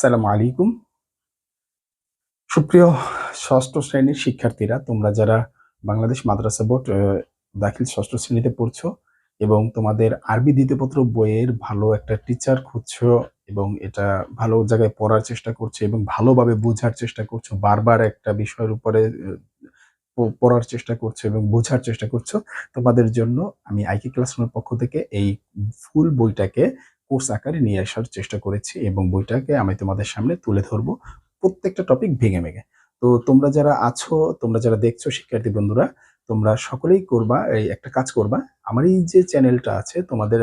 আসসালামু আলাইকুম। সুপ্রিয় ষষ্ঠ শ্রেণীর শিক্ষার্থীরা, তোমরা যারা বাংলাদেশ মাদ্রাসা বোর্ড দাখিল ষষ্ঠ শ্রেণীতে পড়ছো এবং তোমাদের আরবি দ্বিতীয় পত্র বইয়ের ভালো একটা টিচার খুঁজছো এবং এটা ভালো জায়গায় পড়ার চেষ্টা করছো এবং ভালোভাবে বোঝার চেষ্টা করছো, বারবার একটা বিষয়ের উপরে পড়ার চেষ্টা করছো এবং বোঝার চেষ্টা করছো, তোমাদের জন্য আমি আইকি ক্লাসরুমের পক্ষ থেকে এই ফুল বইটাকে কোর্স আকারে নিয়ে আসার চেষ্টা করেছি এবং বইটাকে আমি তোমাদের সামনে তুলে ধরবো প্রত্যেকটা টপিক ভেঙে ভেঙে। তো তোমরা যারা আছো, তোমরা যারা দেখছো শিক্ষার্থী বন্ধুরা, তোমরা সকলেই করবা, এই একটা কাজ করবা, আমার এই যে চ্যানেলটা আছে তোমাদের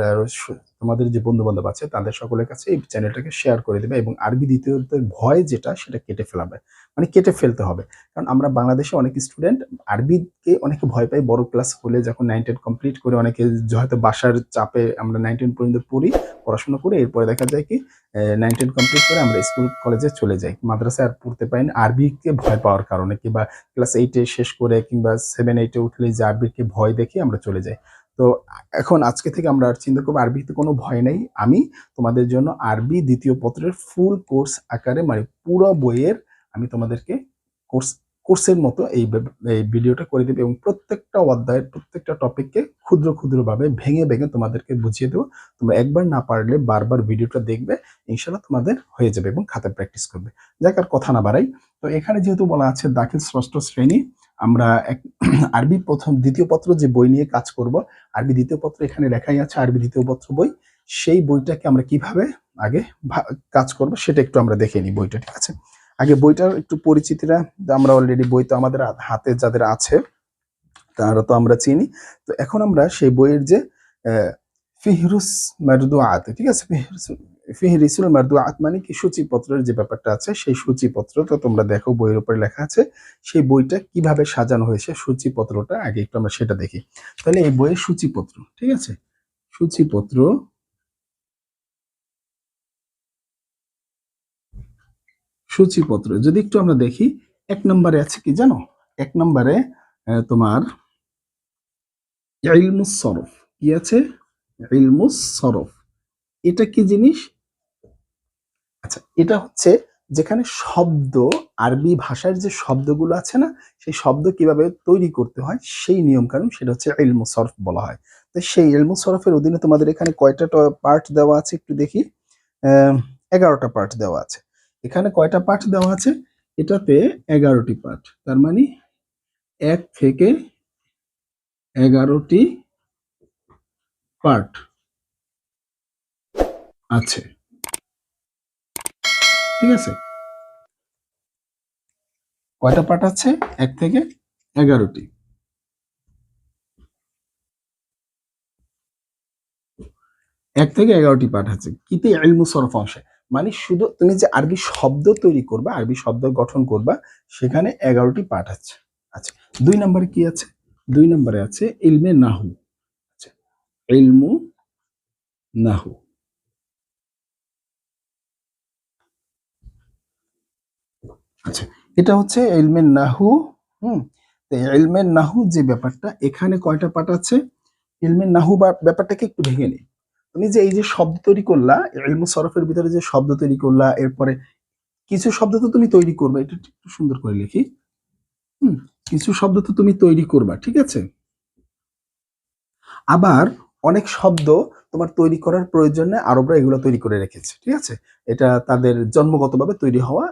তোমাদের যে বন্ধু বান্ধব আছে তাদের সকলের কাছে এই চ্যানেলটাকে শেয়ার করে দেবে এবং আরবি দ্বিতীয়তের ভয় যেটা সেটা কেটে ফেলাবে, মানে কেটে ফেলতে হবে। কারণ আমরা বাংলাদেশে অনেক স্টুডেন্ট আরবিকে অনেকে ভয় পাই, বড় ক্লাস হলে যখন 9-10 কমপ্লিট করে অনেকে হয়তো বাসার চাপে আমরা 9-10 পর্যন্ত পড়ি, পড়াশোনা করে এরপরে দেখা যায় কি 9-10 কমপ্লিট করে আমরা স্কুল কলেজে চলে যাই, মাদ্রাসায় আর পড়তে পারি না আরবিকে ভয় পাওয়ার কারণে, কিংবা ক্লাস 8-এ শেষ করে কিংবা 7-8-এ উঠলে যে আরবিকে ভয় দেখে আমরা চলে যাই। তো এখন আজকে থেকে আমরা আর চিন্তা করবো আরবিতে কোনো ভয় নেই। আমি তোমাদের জন্য আরবি দ্বিতীয় পত্রের ফুল কোর্স আকারে, মানে পুরো বইয়ের আমি তোমাদেরকে কোর্সের মতো এই ভিডিওটা করে দেবে এবং প্রত্যেকটা অধ্যায়ের প্রত্যেকটা টপিককে ক্ষুদ্র ক্ষুদ্রভাবে ভেঙে ভেঙে তোমাদেরকে বুঝিয়ে দেবো। তোমরা একবার না পারলে বারবার ভিডিওটা দেখবে, ইনশাল্লাহ তোমাদের হয়ে যাবে এবং খাতায় প্র্যাকটিস করবে। যাক, আর কথা না বাড়াই, তো এখানে যেহেতু বলা আছে দাখিল ষষ্ঠ শ্রেণী, আমরা আরবি দ্বিতীয় পত্র যে বই নিয়ে কাজ করব, আরবি দ্বিতীয় পত্র এখানে লেখাই আছে আরবি দ্বিতীয় পত্র বই, সেই বইটাকে আমরা কিভাবে আগে কাজ করব সেটা একটু আমরা দেখে নিই বইটা, ঠিক আছে? আগে বইটার একটু পরিচিতিটা, আমরা অলরেডি বই তো আমাদের হাতে যাদের আছে তারা তো আমরা চিনি। তো এখন আমরা সেই বইয়ের যে ফিহরুস মারদুআত, ঠিক আছে, ফিহরিসুল মারদুআত মানে কি সূচিপত্রের যে ব্যাপারটা আছে, সেই সূচিপত্রটা তোমরা দেখো বইয়ের উপরে লেখা আছে, সেই বইটা কিভাবে সাজানো হয়েছে সূচিপত্রটা আগে একটু আমরা সেটা দেখি। তাহলে এই বইয়ের সূচিপত্র, ঠিক আছে, সূচিপত্র সূচিপত্র যদি একটু আমরা দেখি, 1 নম্বরে আছে কি জানো? 1 নম্বরে তোমার ইলমুস সরফ কি আছে? ইলমুস সরফ, এটা কি জিনিস? আচ্ছা, এটা হচ্ছে যেখানে শব্দ, আরবি ভাষার যে শব্দগুলো আছে না, সেই শব্দ কিভাবে তৈরি করতে হয় সেই নিয়ম কানুন, সেটা হচ্ছে ইলমুস সরফ বলা হয়। তো সেই ইলমুস সরফের অধীনে তোমাদের এখানে কয়টা পার্ট দেওয়া আছে একটু দেখি। 11টা পার্ট দেওয়া আছে। এখানে কয়টা পার্ট দেওয়া আছে? এটাতে 11টি পার্ট, তার মানে 1 থেকে 11টি পার্ট আছে, ঠিক আছে? কয়টা পার্ট আছে? 1 থেকে 11টি। 1 থেকে 11টি পার্ট আছে কিতে ইলমু সরফ অংশে, মানে শুধু তুমি যে আরবি শব্দ তৈরি করবা, আরবি শব্দ গঠন করবা, সেখানে 11টি পার্ট আছে। আচ্ছা, 2 নম্বরে কি আছে? 2 নম্বরে আছে ইলমে নাহু। আচ্ছা, ইলমু নাহু। আচ্ছা, এটা হচ্ছে ইলমে নাহু। হুম, তো ইলমে নাহু যে ব্যাপারটা, এখানে কয়টা পার্ট আছে? ইলমে নাহু ব্যাপারটাকে একটু ভেঙে নিই। তুমি যে এই যে শব্দ তৈরি করলা, ইলমু সরফের ভিতরে যে শব্দ তৈরি করলা, এরপরে কিছু শব্দ তো তুমি তৈরি করবে, এটা একটু সুন্দর করে লিখি। কিছু শব্দ তো তুমি তৈরি করবা, ঠিক আছে? আবার অনেক শব্দ তোমার তৈরি করার প্রয়োজনে আরবরা এগুলো তৈরি করে রেখেছে, ঠিক আছে? এটা তাদের জন্মগতভাবে তৈরি হওয়া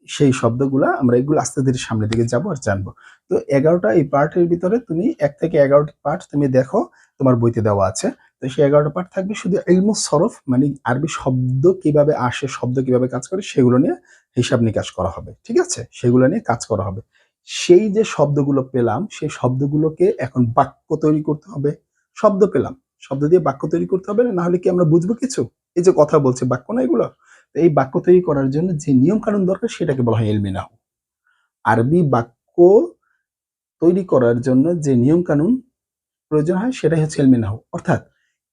সেই শব্দগুলা, আমরা এগুলো আস্তে ধীরে সামনের দিকে যাবো আর জানবো। তো 11টা এই পার্টের ভিতরে তুমি 1 থেকে 11টি পার্ট তুমি দেখো তোমার বইতে দেওয়া আছে। তো সেই 11টা পার্ট থাকবে শুধু ইলমুস সরফ, মানে আরবি শব্দ কিভাবে আসে, শব্দ কিভাবে কাজ করে সেগুলো নিয়ে হিসাব নিকাশ করা হবে, ঠিক আছে? সেগুলো নিয়ে কাজ করা হবে। সেই যে শব্দগুলো পেলাম, সেই শব্দগুলোকে এখন বাক্য তৈরি করতে হবে। শব্দ পেলাম, শব্দ দিয়ে বাক্য তৈরি করতে হবে, না হলে কি আমরা বুঝবো কিছু? এই যে কথা বলছে, বাক্য না এগুলো? তো এই বাক্য তৈরি করার জন্য যে নিয়ম কানুন দরকার সেটাকে বলা হয় ইলমে নাহু। আরবি বাক্য তৈরি করার জন্য যে নিয়ম কানুন প্রয়োজন হয় সেটাই হচ্ছে ইলমে নাহু। অর্থাৎ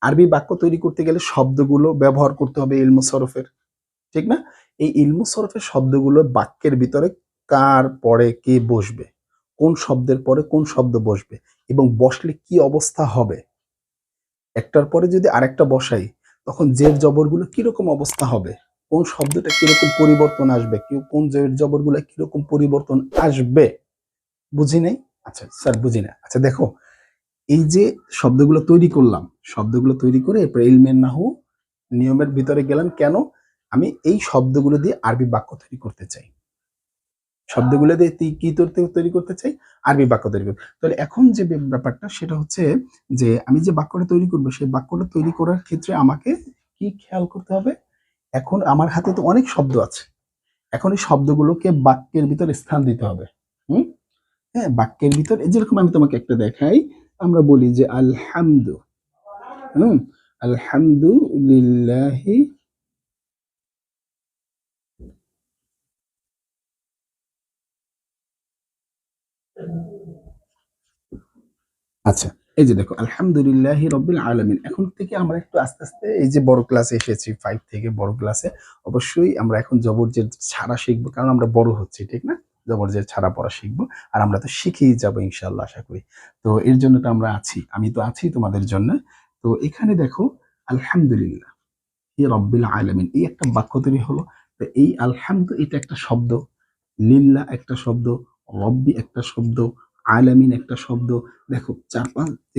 আরবি বাক্য তৈরি করতে গেলে শব্দগুলো ব্যবহার করতে হবে ইলমু সরফের, ঠিক না? এই ইলমু সরফের শব্দগুলো বাক্যের ভিতরে কার পরে কে বসবে, কোন শব্দের পরে কোন শব্দ বসবে এবং বসলে কি অবস্থা হবে, একটার পরে যদি আরেকটা বসাই তখন জের জবরগুলো কিরকম অবস্থা হবে, কোন শব্দটা কিরকম পরিবর্তন আসবে, কোন জের জবরগুলা কিরকম পরিবর্তন আসবে, বুঝি নাই? আচ্ছা স্যার বুঝি না। আচ্ছা দেখো, এই যে শব্দগুলো তৈরি করলাম, শব্দগুলো তৈরি করে এরপর ইলমের নাহু নিয়মের ভিতরে গেলাম কেন? আমি এই শব্দগুলো দিয়ে আরবি বাক্য তৈরি করতে চাই। শব্দগুলো দিয়ে কি তৈরি করতে চাই? আরবি বাক্য তৈরি করব। তাহলে এখন যে ব্যাপারটা সেটা হচ্ছে যে আমি যে বাক্যটা তৈরি করব সেই বাক্যটা তৈরি করার ক্ষেত্রে আমাকে কি খেয়াল করতে হবে? এখন আমার হাতে তো অনেক শব্দ আছে। এখন এই শব্দগুলোকে বাক্যের ভিতরে স্থান দিতে হবে। হুম? হ্যাঁ, বাক্যের ভিতর যেরকম আমি তোমাকে একটা দেখাই, আমরা বলি যে আলহামদু, হুম, আলহামদুলিল্লাহি, আচ্ছা এই যে দেখো আলহামদুলিল্লাহি রব্বিল আলামিন। এখন থেকে আমরা একটু আস্তে আস্তে এই যে বড় ক্লাসে এসেছি, 5 থেকে বড় ক্লাসে, অবশ্যই আমরা এখন জবরজের ছাড়া শিখবো, কারণ আমরা বড় হচ্ছি, ঠিক না? জবরজের ছাড়া পড়া শিখবো, আর আমরা তো শিখেই যাবো ইনশাআল্লাহ, আশা করি। তো এর জন্য তো আমরা আছি, আমি তো আছি তোমাদের জন্য। তো এখানে দেখো আলহামদুলিল্লাহ রব্বিল আলামিন এই একটা বাক্য তৈরি হলো। তো এই আলহামদু এটা একটা শব্দ, লিল্লাহ একটা শব্দ, রব্বি একটা শব্দ, আলামিন একটা শব্দ। দেখো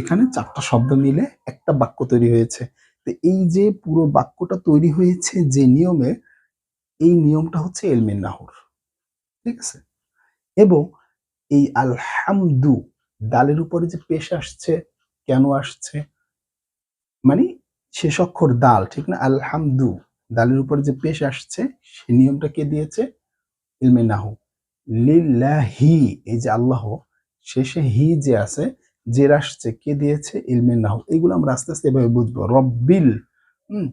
এখানে 4টা শব্দ মিলে একটা বাক্য তৈরি হয়েছে। তো এই যে পুরো বাক্যটা তৈরি হয়েছে যে নিয়মে, এই নিয়মটা হচ্ছে ইলমে নাহর, ঠিক আছে? এবং এই আলহামদু দালের উপরে যে পেশ আসছে, কেন আসছে? মানে শেষ অক্ষর দাল, ঠিক না? আলহামদু দালের উপরে যে পেশ আসছে, সেই নিয়মটা কে দিয়েছে? ইলমে নাহু। লিল্লাহি এই যে আল্লাহ, শেষে হি যে আছে, জের আসছে, কে দিয়েছে? ইলমে নাহু। এগুলো আমরা আস্তে আস্তে এভাবে বুঝবো। রব্বিল, হুম,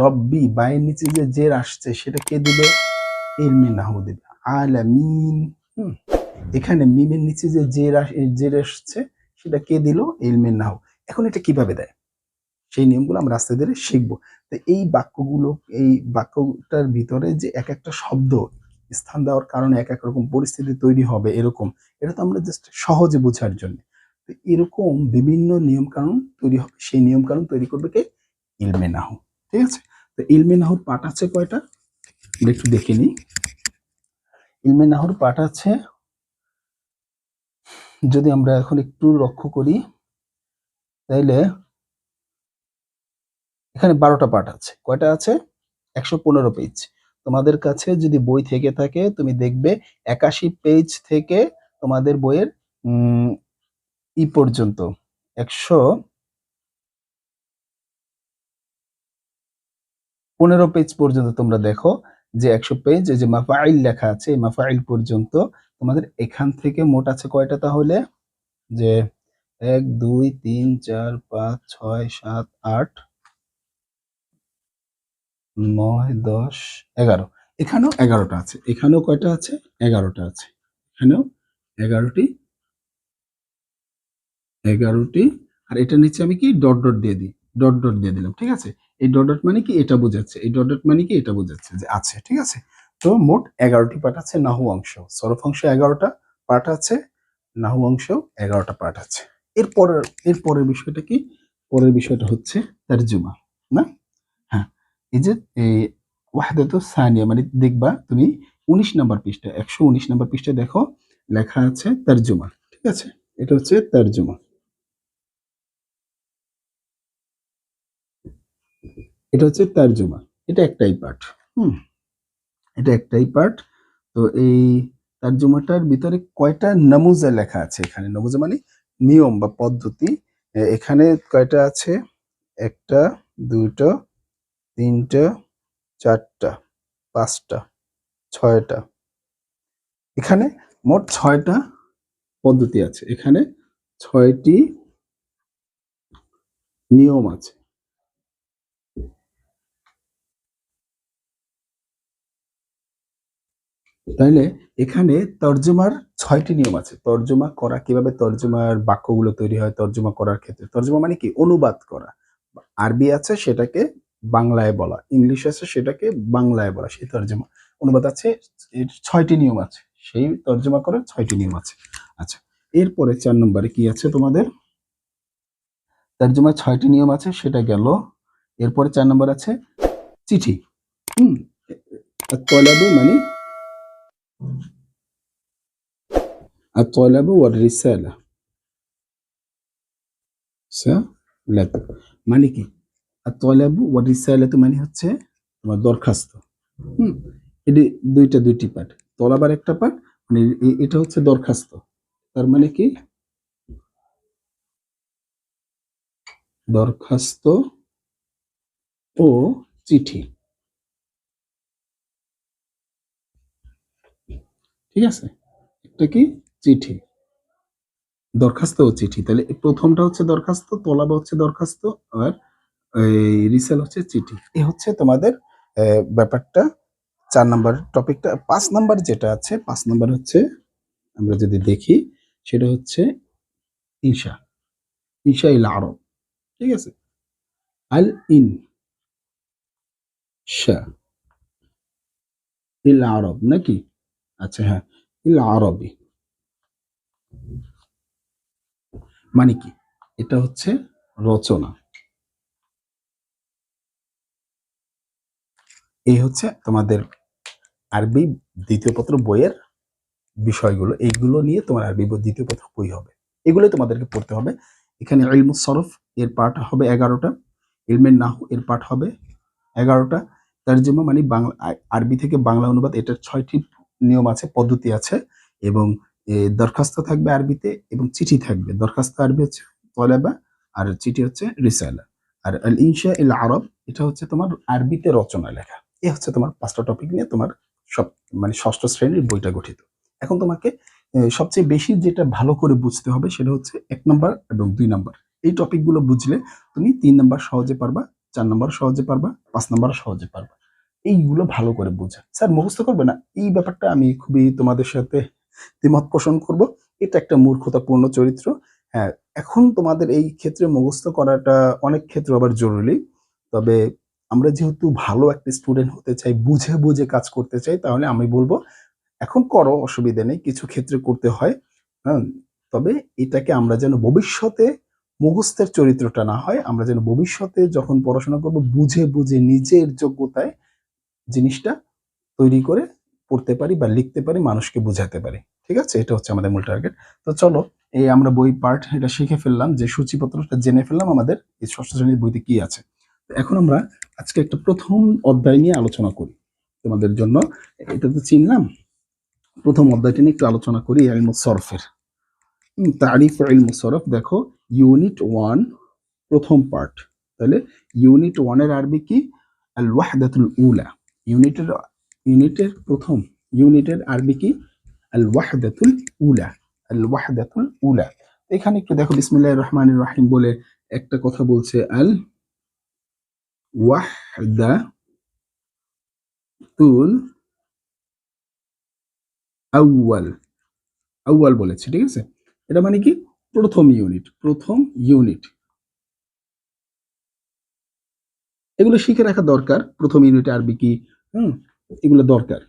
রব্বি বায়ের নিচে যে জের আসছে সেটা কে দিবে? ইলমে নাহু দিবে। আলামিন, হুম, এখানে মিমের নিচে যে জের আসছে সেটা কে দিল? ইলমে নাহু। এখন এটা কিভাবে দেয় সেই নিয়মগুলো আমরা আস্তে ধীরে শিখবো। তো এই বাক্যগুলো, এই বাক্যটার ভিতরে যে এক একটা শব্দ স্থান দেওয়ার কারণে এক এক রকম পরিস্থিতি তৈরি হবে এরকম, এটা তো আমরা জাস্ট সহজে বোঝার জন্য। তো এরকম বিভিন্ন নিয়ম কানুন তৈরি হবে, সেই নিয়ম কানুন তৈরি করবে কে? ইলমে নাহু, ঠিক আছে? তো ইলমে নাহুর পাঠ আছে কয়টা আমরা একটু দেখে নিই। ইলমে নাহুর পাঠ আছে, যদি আমরা এখন একটু লক্ষ্য করি তাইলে এখানে 12টা পাঠ আছে। কয়টা আছে? 115 পেজ। তোমাদের কাছে যদি বই থেকে থাকে তুমি দেখবে 81 পেজ থেকে তোমাদের বইয়ের ই পর্যন্ত 115 পেজ পর্যন্ত তোমরা দেখো যে 100 পেজ এই যে মাফাইল লেখা আছে, এই মাফাইল পর্যন্ত তোমাদের এখান থেকে মোট আছে কয়টা তাহলে? যে 1 2 3 4 5 6 7 8 9 10 11, এখানেও 11টা আছে, এখানেও কয়টা আছে? 11টা আছে, এখানেও 11টি, 11টি। আর এটার নিচে আমি কি ডট ডট দিয়ে দিই, ডট ডট দিয়ে দিলাম, ঠিক আছে? এই ডট ডট মানে কি? এটা বোঝাচ্ছে, এই ডট ডট মানে কি? এটা বোঝাচ্ছে যে আছে, ঠিক আছে? তো মোট 11টি পাঠ আছে নাহু অংশ, সরফ অংশ 11টা পাঠ আছে, নাহু অংশ 11টা পাঠ আছে। এরপরের বিষয়টা কি? পরের বিষয়টা হচ্ছে তারজুমা, না? হ্যাঁ, এই যে এই ওয়াহদাতু সানিয়া মানে দেখবা তুমি 19 নাম্বার পৃষ্ঠা, 119 নাম্বার পৃষ্ঠায় দেখো লেখা আছে তারজুমা, ঠিক আছে? এটা হচ্ছে তারজুমা, এটা হচ্ছে তারজুমা। এটা একটাই পাঠ, হুম, এটা একটাই পাঠ। তো এই তারজুমাটার ভিতরে কয়টা নমুজা লেখা আছে? এখানে নমুজা মানে নিয়ম বা পদ্ধতি। এখানে কয়টা আছে? 1টা 2টা 3টা 4টা 5টা 6টা, এখানে মোট 6টা পদ্ধতি আছে, এখানে 6টি নিয়ম আছে। তাইলে এখানে তর্জমার 6টি নিয়ম আছে। তর্জমা করা, কিভাবে তর্জমার বাক্যগুলো তৈরি হয় তর্জমা করার ক্ষেত্রে। তর্জমা মানে কি? অনুবাদ করা। আরবি আছে সেটাকে বাংলায় বলা, ইংলিশ আছে সেটাকে বাংলায় বলা, সেই তর্জমা। অনুবাদ আছে, এর 6টি নিয়ম আছে। সেই তর্জমা করার 6টি নিয়ম আছে। আচ্ছা, এরপরে 4 নম্বরে কি আছে তোমাদের? তর্জমার 6টি নিয়ম আছে, সেটা গেল। এরপরে 4 নম্বর আছে চিঠি। হুম, আত-তলাবু মানে আত-তলাবু ওয়ার রিসালা সালাতু মানে কি? আত-তলাবু ওয়ার রিসালাতু মানে হচ্ছে তোমার দরখাস্ত। হুম? এটি দুইটি পার্ট। তলাবার একটা পার্ট মানে এটা হচ্ছে দরখাস্ত। তার মানে কি? দরখাস্ত ও চিঠি। ঠিক আছে? একটা কি? চিঠি। দরখাস্ত ও চিঠি। তাহলে প্রথমটা হচ্ছে দরখাস্ত, তলাবা হচ্ছে দরখাস্ত আর এই রিসাল হচ্ছে চিঠি। এ হচ্ছে তোমাদের ব্যাপারটা ৪ নাম্বার টপিকটা। ৫ নাম্বার যেটা আছে, ৫ নাম্বার হচ্ছে আমরা যদি দেখি সেটা হচ্ছে ইনশা। ইনশা ইল আরব। ঠিক আছে? আল ইনশা ইল আরব নাকি? আচ্ছা হ্যাঁ, ইল আরবি মানে কি? এটা হচ্ছে রচনা। এই হচ্ছে তোমাদের আরবি ২য় পত্র বইয়ের বিষয়গুলো। এইগুলো নিয়ে তোমার আরবি ২য় পত্র বই হবে। এগুলোই তোমাদেরকে পড়তে হবে। এখানে ইলমুস সরফ এর পার্ট হবে ১১ টা। ইলমে নাহু এর পার্ট হবে ১১ টা। তারজমা মানে বাংলা আরবি থেকে বাংলা অনুবাদ, এটার ৬ টি নিয়ম আছে, পদ্ধতি আছে এবং দরখাস্ত থাকবে আরবিতে এবং চিঠি থাকবে। দরখাস্ত আরবি হচ্ছে তলাবা আর চিঠি হচ্ছে রিসালা। আর আল ইনশা ইল আরব এটা হচ্ছে তোমার আরবিতে রচনা লেখা। এ হচ্ছে তোমার ৫ টা টপিক নিয়ে তোমার সব মানে ৬ষ্ঠ শ্রেণীর বইটা গঠিত। এখন তোমাকে সবচেয়ে বেশি যেটা ভালো করে বুঝতে হবে সেটা হচ্ছে ১ নাম্বার এবং ২ নাম্বার। এই টপিকগুলো বুঝলে তুমি ৩ নাম্বার সহজে পারবা, ৪ নাম্বার সহজে পারবা, ৫ নাম্বারও সহজে পারবা। এইগুলো ভালো করে বোঝা। স্যার মুখস্থ করবে না? এই ব্যাপারটা আমি খুবই তোমাদের সাথে দ্বিমত পোষণ করব। এটা একটা মূর্খতাপূর্ণ চরিত্র। হ্যাঁ, এখন তোমাদের এই ক্ষেত্রে মুখস্থ করাটা অনেক ক্ষেত্রে আবার জরুরি। তবে আমরা যেহেতু ভালো একটা স্টুডেন্ট হতে চাই, বুঝে, বুঝে কাজ করতে চাই, তাহলে আমি বলব এখন করো, অসুবিধা নেই। কিছু ক্ষেত্রে করতে হয়। হ্যাঁ? তবে এটাকে আমরা যেন ভবিষ্যতে মুখস্থের চরিত্রটা না হয়, আমরা যেন ভবিষ্যতে যখন পড়াশোনা করব বুঝে, বুঝে নিজের যোগ্যতায় জিনিসটা তৈরি করে পড়তে পারি বা লিখতে পারি, মানুষকে বুঝাতে পারি। ঠিক আছে? এটা হচ্ছে আমাদের মূল টার্গেট। তো চলো, এই আমরা বই পার্ট এটা শিখে ফেললাম, যে সূচিপত্রটা জেনে ফেললাম আমাদের এই ৬ষ্ঠ শ্রেণীর বইতে কি আছে। তো এখন আমরা আজকে একটা ১ম অধ্যায় নিয়ে আলোচনা করি। তোমাদের জন্য এটা তো চিনলাম। ১ম অধ্যায়টা নিয়ে একটু আলোচনা করি ইলমুস সরফের। তারিফ ইলমুস সরফ দেখো, ইউনিট 1 ১ম পার্ট। তাহলে ইউনিট 1 এর আরবি কি? আল ওয়াহদাতুল উলা। ইউনিটের ইউনিটের ১ম ইউনিটের আরবি কি? আল ওয়াহদাতুল উলা। আল ওয়াহদাতুল উলা। এখানে একটু দেখো, বিসমিল্লাহির রহমানির রহিম বলে একটা কথা বলছে, আল ওয়াহদাতুল আউয়াল। আউয়াল বলেছে, ঠিক আছে? এটা মানে কি? প্রথম ইউনিট, প্রথম ইউনিট। এগুলো শিখে রাখা দরকার। প্রথম ইউনিটে আরবি কি? হুম? এগুলো দরকার।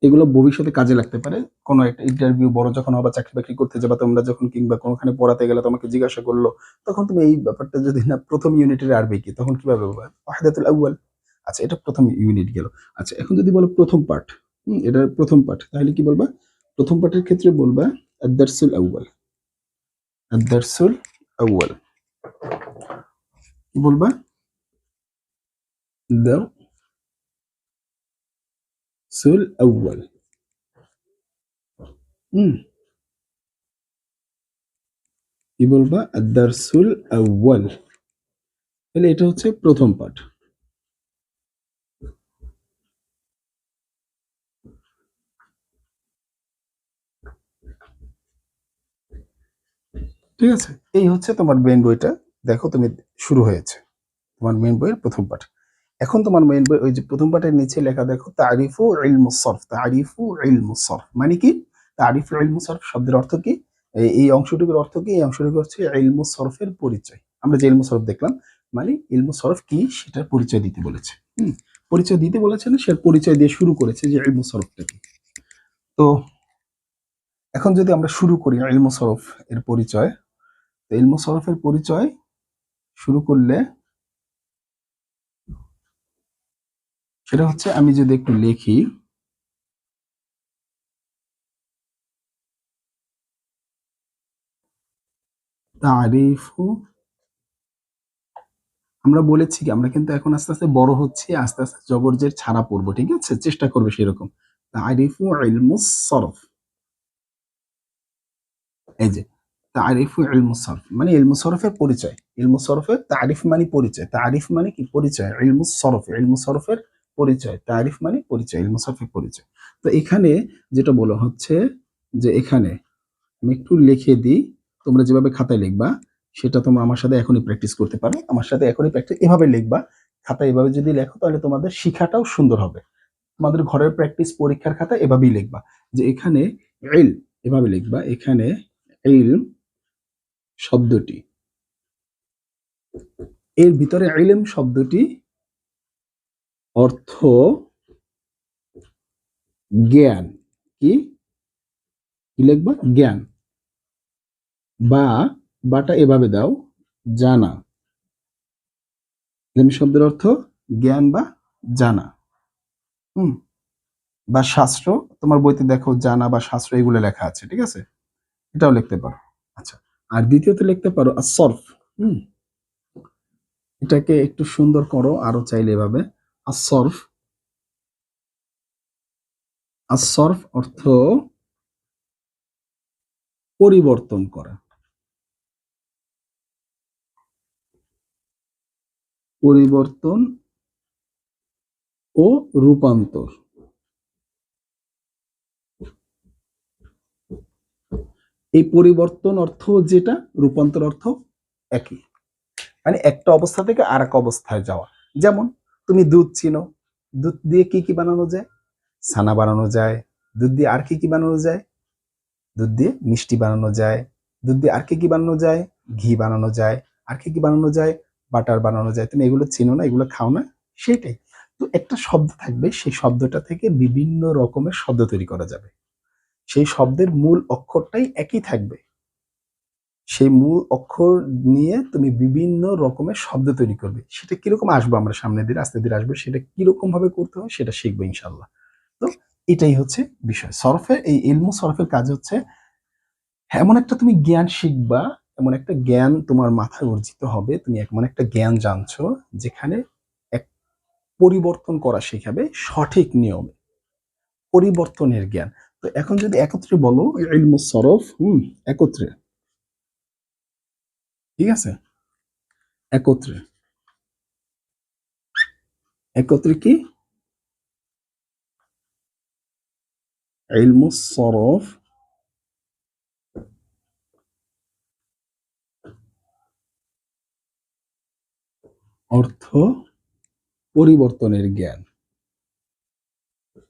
এগুলো ভবিষ্যতে কাজে লাগতে পারে। কোনো একটা ইন্টারভিউ বড় যখন হবে, চাকরি-বাকরি করতে যাবা তোমরা যখন, কিংবা কোনোখানে পড়াতে গেলে তোমাকে জিজ্ঞাসা করল, তখন তুমি এই ব্যাপারটা যদি না, প্রথম ইউনিটের আরবি কি? তখন কিভাবে বলবা? ওয়াহদাতুল আউয়াল। আচ্ছা, এটা প্রথম ইউনিট গেল। আচ্ছা, এখন যদি বলো প্রথম পার্ট, এটার প্রথম পার্ট, তাহলে কি বলবা? প্রথম পার্টের ক্ষেত্রে বলবা আদ-দারসুল আউয়াল। আদ-দারসুল আউয়াল। কি বলবা? দারসুল আউয়াল। হুম? কি বলবা? আদ-দারসুল আউয়াল। তাহলে এটা হচ্ছে প্রথম পার্ট। ঠিক আছে? এই হচ্ছে তোমার মেইন বইটা। দেখো তুমি শুরু হয়েছে। তোমার মেইন বইয়ের ১ম পাঠ। এখন তোমার মেইন বই ওই যে ১ম পাঠের নিচে লেখা দেখো, তারিফু ইলমুস সরফ। তারিফু ইলমুস সরফ মানে কি? তারিফু ইলমুস সরফ শব্দের অর্থ কি? এই অংশটুকুর অর্থ কি? এই অংশটুকু হচ্ছে ইলমুস সরফের পরিচয়। আমরা যে ইলমুস সরফ দেখলাম, মানে ইলমুস সরফ কি সেটার পরিচয় দিতে বলেছে। হুম? পরিচয় দিতে বলেছে না, সে পরিচয় দিয়ে শুরু করেছে যে ইলমুস সরফটা কি। তো এখন যদি আমরা শুরু করি ইলমুস সরফ এর পরিচয়, তো ইলমুস সরফের পরিচয় শুরু করলে সেটা হচ্ছে আমি যদি একটু লিখি, তারিফু, আমরা বলেছি কি আমরা কিন্তু এখন আস্তে আস্তে বড় হচ্ছি, আস্তে আস্তে জবরজের ছাড়া পড়বো, ঠিক আছে? চেষ্টা করবে সেরকম। তারিফু ইলমুস সরফ, এই যে তারিফু ইলমুস সরফ মানে ইলমুস সরফের পরিচয়। ইলমুস সরফের তারিফ মানে পরিচয়, তারিফ মানে কি পরিচয়, ইলমুস সরফ, ইলমুস সরফের পরিচয়, তারিফ মানে পরিচয়, ইলমুস সরফের পরিচয়। তো এখানে যেটা বলা হচ্ছে যে এখানে আমি একটু লিখে দিই, তোমরা যেভাবে খাতায় লিখবা সেটা তোমরা আমার সাথে এখনই প্র্যাকটিস করতে পারো। আমার সাথে এখনই প্র্যাকটিস এভাবে লিখবা। খাতায় এভাবে যদি লেখো তাহলে তোমাদের শিখাটাও সুন্দর হবে। তোমাদের ঘরের প্র্যাকটিস পরীক্ষার খাতা এভাবেই লিখবা যে এখানে ইল, এভাবে লিখবা এখানে ইল শব্দটি, এর ভিতরে ইলম শব্দটি অর্থ জ্ঞান, কি কি লিখবা জ্ঞান, বা বাটা এভাবে দাও জানা, ইলম শব্দের অর্থ জ্ঞান বা জানা। হুম, বা শাস্ত্র, তোমার বইতে দেখো জানা বা শাস্ত্র এগুলো লেখা আছে, ঠিক আছে? এটাও লিখতে পারো। আচ্ছা, আর দ্বিতীয়তে লিখতে পারো আসরফ। হুম, এটাকে একটু সুন্দর করো আরো চাইলে এভাবে আসরফ। আসরফ অর্থ পরিবর্তন করা, পরিবর্তন ও রূপান্তর। এই পরিবর্তন অর্থ যেটা, রূপান্তর অর্থ একই, মানে একটা অবস্থা থেকে আর এক অবস্থায় যাওয়া। যেমন তুমি দুধ চিনো, দুধ দিয়ে কি কি বানানো যায়? ছানা বানানো যায়। দুধ দিয়ে আর কি কি বানানো যায়? দুধ দিয়ে মিষ্টি বানানো যায়। দুধ দিয়ে আর কি কি বানানো যায়? ঘি বানানো যায়। আর কি কি বানানো যায়? বাটার বানানো যায়। তুমি এগুলো চিনো না, এগুলো খাও না, সেটাই। তো একটা শব্দ থাকবে, সেই শব্দটা থেকে বিভিন্ন রকমের শব্দ তৈরি করা যাবে। সেই শব্দের মূল অক্ষরটাই একই থাকবে, সেই মূল অক্ষর নিয়ে তুমি বিভিন্ন রকমের শব্দ তৈরি করবে। সেটা কিরকম আসবো আমরা সামনের দিকে আস্তে ধীরে আসবো, সেটা কিরকম ভাবে করতে হয় সেটা শিখবো ইনশাল্লাহ। তো এটাই হচ্ছে বিষয় সরফের, এই ইলমু সরফের কাজ হচ্ছে এমন একটা তুমি জ্ঞান শিখবা, এমন একটা জ্ঞান তোমার মাথায় অর্জিত হবে, তুমি এমন একটা জ্ঞান জানছো যেখানে এক পরিবর্তন করা শেখাবে সঠিক নিয়মে, পরিবর্তনের জ্ঞান। তো এখন যদি একত্রে বলো ইলমু সরফ, একত্রে, ঠিক আছে, একত্রে, একত্রে কি ইলমু সরফ অর্থ পরিবর্তনের জ্ঞান।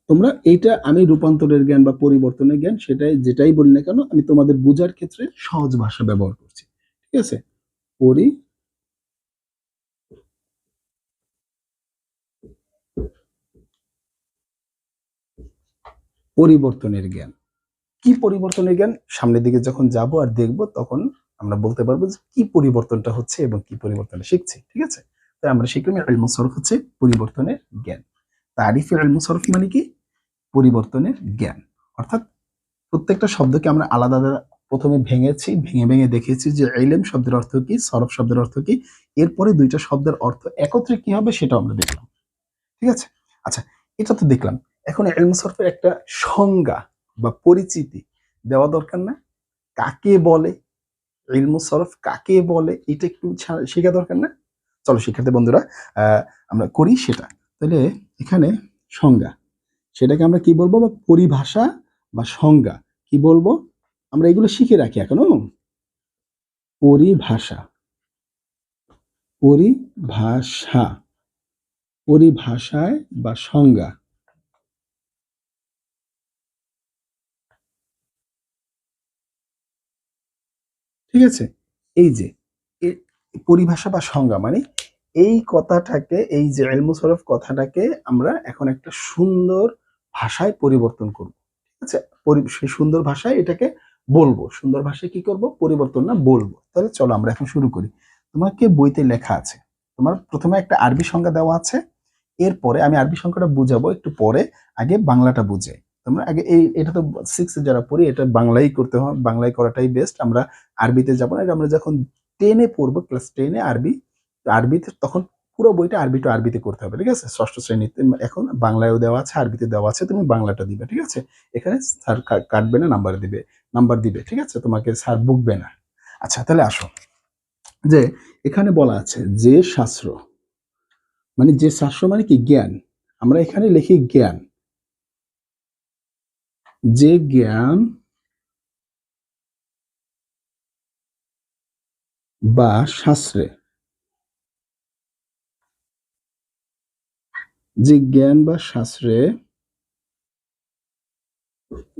তোমরা এইটা, আমি রূপান্তরের জ্ঞান বা পরিবর্তনের জ্ঞান সেটাই যেটাই বলি না কেন, আমি তোমাদের বোঝার ক্ষেত্রে সহজ ভাষা ব্যবহার করছি, ঠিক আছে? পরিবর্তনের জ্ঞান, কি পরিবর্তনের জ্ঞান? সামনের দিকে যখন যাব আর দেখব তখন আমরা বলতে পারবো যে কি পরিবর্তনটা হচ্ছে এবং কি পরিবর্তনটা শিখছি, ঠিক আছে? তাই আমরা শিখলাম ইলমুস সরফ হচ্ছে পরিবর্তনের জ্ঞান। তারিফে ইলমুস সরফ মানে কি? পরিবর্তনের জ্ঞান। অর্থাৎ প্রত্যেকটা শব্দকে আমরা আলাদা আলাদা প্রথমে ভেঙেছি, ভেঙে ভেঙে দেখেছি যে ইলম শব্দের অর্থ কি, সরফ শব্দের অর্থ কি, এরপরে দুইটা শব্দের অর্থ একত্রে কি হবে সেটাও আমরা দেখলাম, ঠিক আছে? আচ্ছা, এটা তো দেখলাম। এখন ইলম সরফের একটা সংজ্ঞা বা পরিচিতি দেওয়া দরকার না? কাকে বলে, ইলমু সরফ কাকে বলে, এটা একটু শেখা দরকার না? চলো শিক্ষার্থী বন্ধুরা, আমরা করি সেটা। তাহলে এখানে সংজ্ঞা, সেটাকে আমরা কি বলবো, বা পরিভাষা বা সংজ্ঞা কি বলবো? আমরা এগুলো শিখে রাখি এখনো। পরিভাষা, পরিভাষা, পরিভাষায় বা সংজ্ঞা, ঠিক আছে? এই যে পরিভাষা বা সংজ্ঞা মানে এই কথাটাকে, এই যে ইলমু সরফ কথাটাকে আমরা এখন একটা সুন্দর ভাষায় পরিবর্তন করব, ঠিক আছে? সেই সুন্দর ভাষায় এটাকে বলবো, সুন্দর ভাষায় কি করব, পরিবর্তন না বলবো। তাহলে চলো আমরা এখন শুরু করি। তোমাকে বইতে লেখা আছে, তোমার প্রথমে একটা আরবি সংজ্ঞা দেওয়া আছে, এরপরে আমি আরবি সংখ্যাটা বুঝাবো একটু পরে, আগে বাংলাটা বুঝাই। তোমরা আগে এটা তো 6 এ যারা পড়ি এটা বাংলাই করতে হয়, বাংলায় করাটাই বেস্ট। আমরা আরবিতে যাব না, এটা আমরা যখন 10 এ পড়বো, ক্লাস 10 এ আরবি, আরবিতে তখন পুরো বইটা আরবি টু আরবিতে করতে হবে, ঠিক আছে? ষষ্ঠ শ্রেণীতে এখন বাংলায়ও দেওয়া আছে, আরবিতে দেওয়া আছে, তুমি বাংলাটা দিবে, ঠিক আছে? এখানে স্যার কাটবে না, নাম্বার দিবে, ঠিক আছে? তোমাকে স্যার বকবে না। আচ্ছা, তাহলে আসো, যে এখানে বলা আছে যে শাস্ত্র, মানে যে শাস্ত্র মানে কি জ্ঞান, আমরা এখানে লিখি জ্ঞান, যে জ্ঞান বা শাস্ত্রে, যে জ্ঞান বা শাস্ত্রে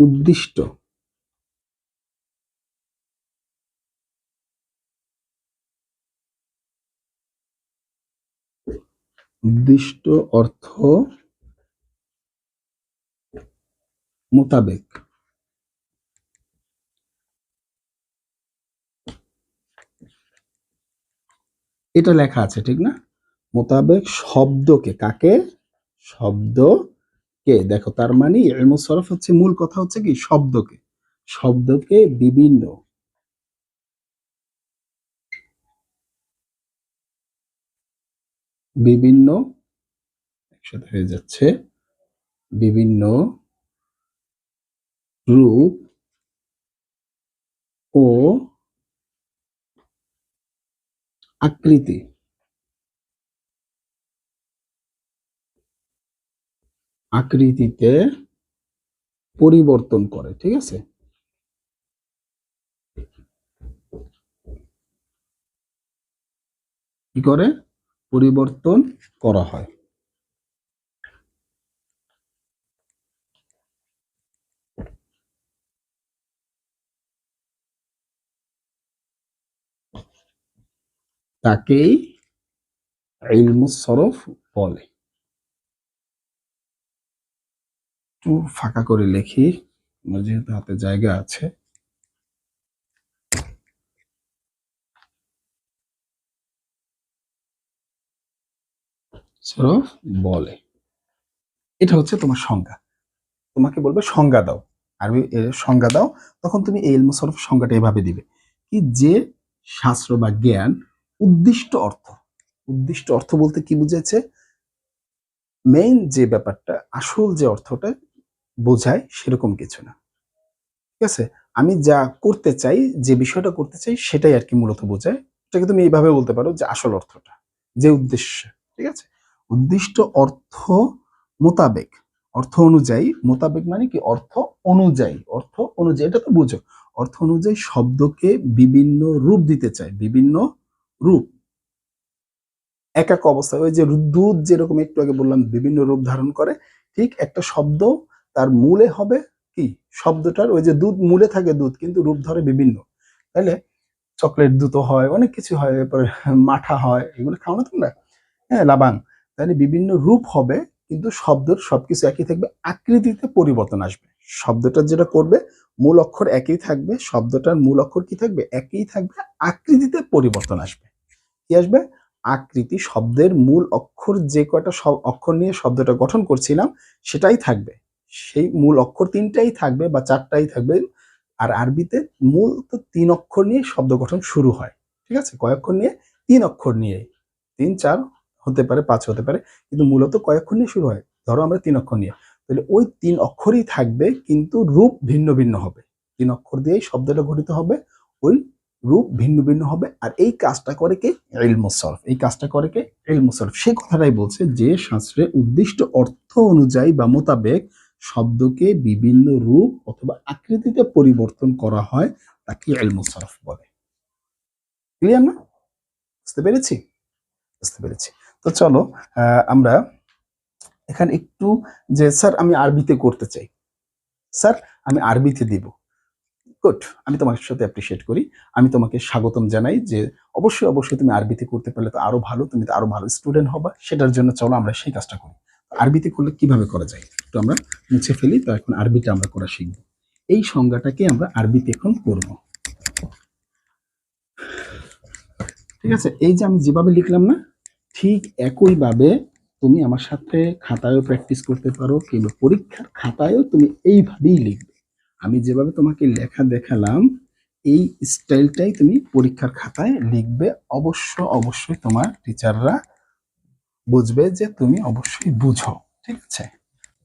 উদ্দিষ্ট উদ্দিষ্ট অর্থ মোতাবেক, এটা লেখা আছে ঠিক না? মোতাবেক শব্দকে, কাকে? শব্দকে। দেখো, তার মানে ইলমুস সরফ হচ্ছে, মূল কথা হচ্ছে কি শব্দকে, শব্দকে বিভিন্ন বিভিন্ন একসাথে হয়ে যাচ্ছে, বিভিন্ন রূপ ও আকৃতি, আকৃতিতে পরিবর্তন করে, ঠিক আছে? কি করে? পরিবর্তন করা হয়। তাকেই ইলমুস সরফ বলে। একটু ফাঁকা করে লিখি, আমার যেহেতু হাতে জায়গা আছে। সরফ বলে, এটা হচ্ছে তোমার সংজ্ঞা। তোমাকে বলবে সংজ্ঞা দাও, আরবি এর সংজ্ঞা দাও, তখন তুমি এই ইলমুস সরফ সংজ্ঞাটা এভাবে দিবে কি, যে শাস্ত্র বা জ্ঞান উদ্দিষ্ট অর্থ, উদ্দিষ্ট অর্থ বলতে কি বুঝাচ্ছে, মেইন যে ব্যাপারটা, আসল যে অর্থটা বোঝায় সেরকম কিছু না, ঠিক আছে? আমি যা করতে চাই, যে বিষয়টা করতে চাই সেটাই আর কি মূলত বোঝায়। এটাকে তুমি এইভাবে বলতে পারো যে আসল অর্থটা, যে উদ্দেশ্য, ঠিক আছে? উদ্দিষ্ট অর্থ মোতাবেক, অর্থ অনুযায়ী, মোতাবেক মানে কি অর্থ অনুযায়ী, অর্থ অনুযায়ী, এটা তো বুঝো। অর্থ অনুযায়ী শব্দকে বিভিন্ন রূপ দিতে চায়, বিভিন্ন রূপ, এক এক অবস্থায়, ওই যে দুধ যেরকম একটু আগে বললাম বিভিন্ন রূপ ধারণ করে, ঠিক একটা শব্দ তার মূলে হবে কি, শব্দটার ওই যে দুধ মূলে থাকে দুধ, কিন্তু রূপ ধরে বিভিন্ন। তাহলে চকলেট দুধ হয়, অনেক কিছু হয়, এরপরে মাঠা হয়, এগুলো খাও না তোমরা? হ্যাঁ, লাবাং। তাহলে বিভিন্ন রূপ হবে, কিন্তু শব্দের সবকিছু একই থাকবে, আকৃতিতে পরিবর্তন আসবে। শব্দটা যেটা করবে, মূল অক্ষর একই থাকবে, শব্দটার মূল অক্ষর কি থাকবে, একই থাকবে, আকৃতিতে পরিবর্তন আসবে। কি আসবে? আকৃতি, শব্দের মূল অক্ষর যে কয়টা অক্ষর নিয়ে শব্দটা গঠন করছিলাম সেটাই থাকবে, সেই মূল অক্ষর তিনটাই থাকবে বা চারটাই থাকবে। আর আরবিতে মূল তো 3 অক্ষর নিয়ে শব্দ গঠন শুরু হয়, ঠিক আছে? কয় অক্ষর নিয়ে? 3 অক্ষর নিয়ে, 3 4 হতে পারে, 5 হতে পারে, কিন্তু মূলত কয় অক্ষর নিয়ে শুরু হয়? ধরো আমরা 3 অক্ষর নিয়ে, তাহলে ওই 3 অক্ষরই থাকবে, কিন্তু রূপ ভিন্ন ভিন্ন হবে। 3 অক্ষর দিয়েই শব্দটা গঠিত হবে, ওই রূপ ভিন্ন ভিন্ন হবে। আর এই কাজটা করে কে? ইলমুস সরফ। এই কাজটা করে কে? ইলমুস সরফ। সেই কথাটাই বলছে যে শাস্ত্রে উদ্দিষ্ট অর্থ অনুযায়ী বা মোতাবেক শব্দকে বিভিন্ন রূপ অথবা আকৃতিতে পরিবর্তন করা হয়, তাকে ইলমুস সরফ বলে। ক্লিয়ার না? বুঝতে পেরেছি? বুঝতে পেরেছি। তো চলো, আমরা এখানে একটু, যে স্যার আমি আরবিতে করতে চাই, স্যার আমি আরবিতে দিব। গুড, আমি তোমার সাথে অ্যাপ্রিশিয়েট করি, আমি তোমাকে স্বাগতম জানাই, যে অবশ্যই অবশ্যই তুমি আরবিতে করতে পারলে তো আরো ভালো, তুমি তো আরো ভালো স্টুডেন্ট হবা, সেটার জন্য চলো আমরা সেই কাজটা করি। আরবিতে করলে কিভাবে করা যায় একটু আমরা মুছে ফেলি, তো এখন আরবিতে আমরা করা শিখবো। এই সংজ্ঞাটাকে আমরা আরবিতে এখন করব, ঠিক আছে? এই যে আমি যেভাবে লিখলাম না, ঠিক একইভাবে তুমি আমার সাথে খাতায়ও প্র্যাকটিস করতে পারো কিংবা পরীক্ষার খাতায়ও তুমি এইভাবেই লিখবে। আমি যেভাবে তোমাকে লেখা দেখালাম এই স্টাইলটাই তুমি পরীক্ষার খাতায় লিখবে। অবশ্যই তোমার টিচাররা বুঝবে যে তুমি অবশ্যই বুঝো। ঠিক আছে?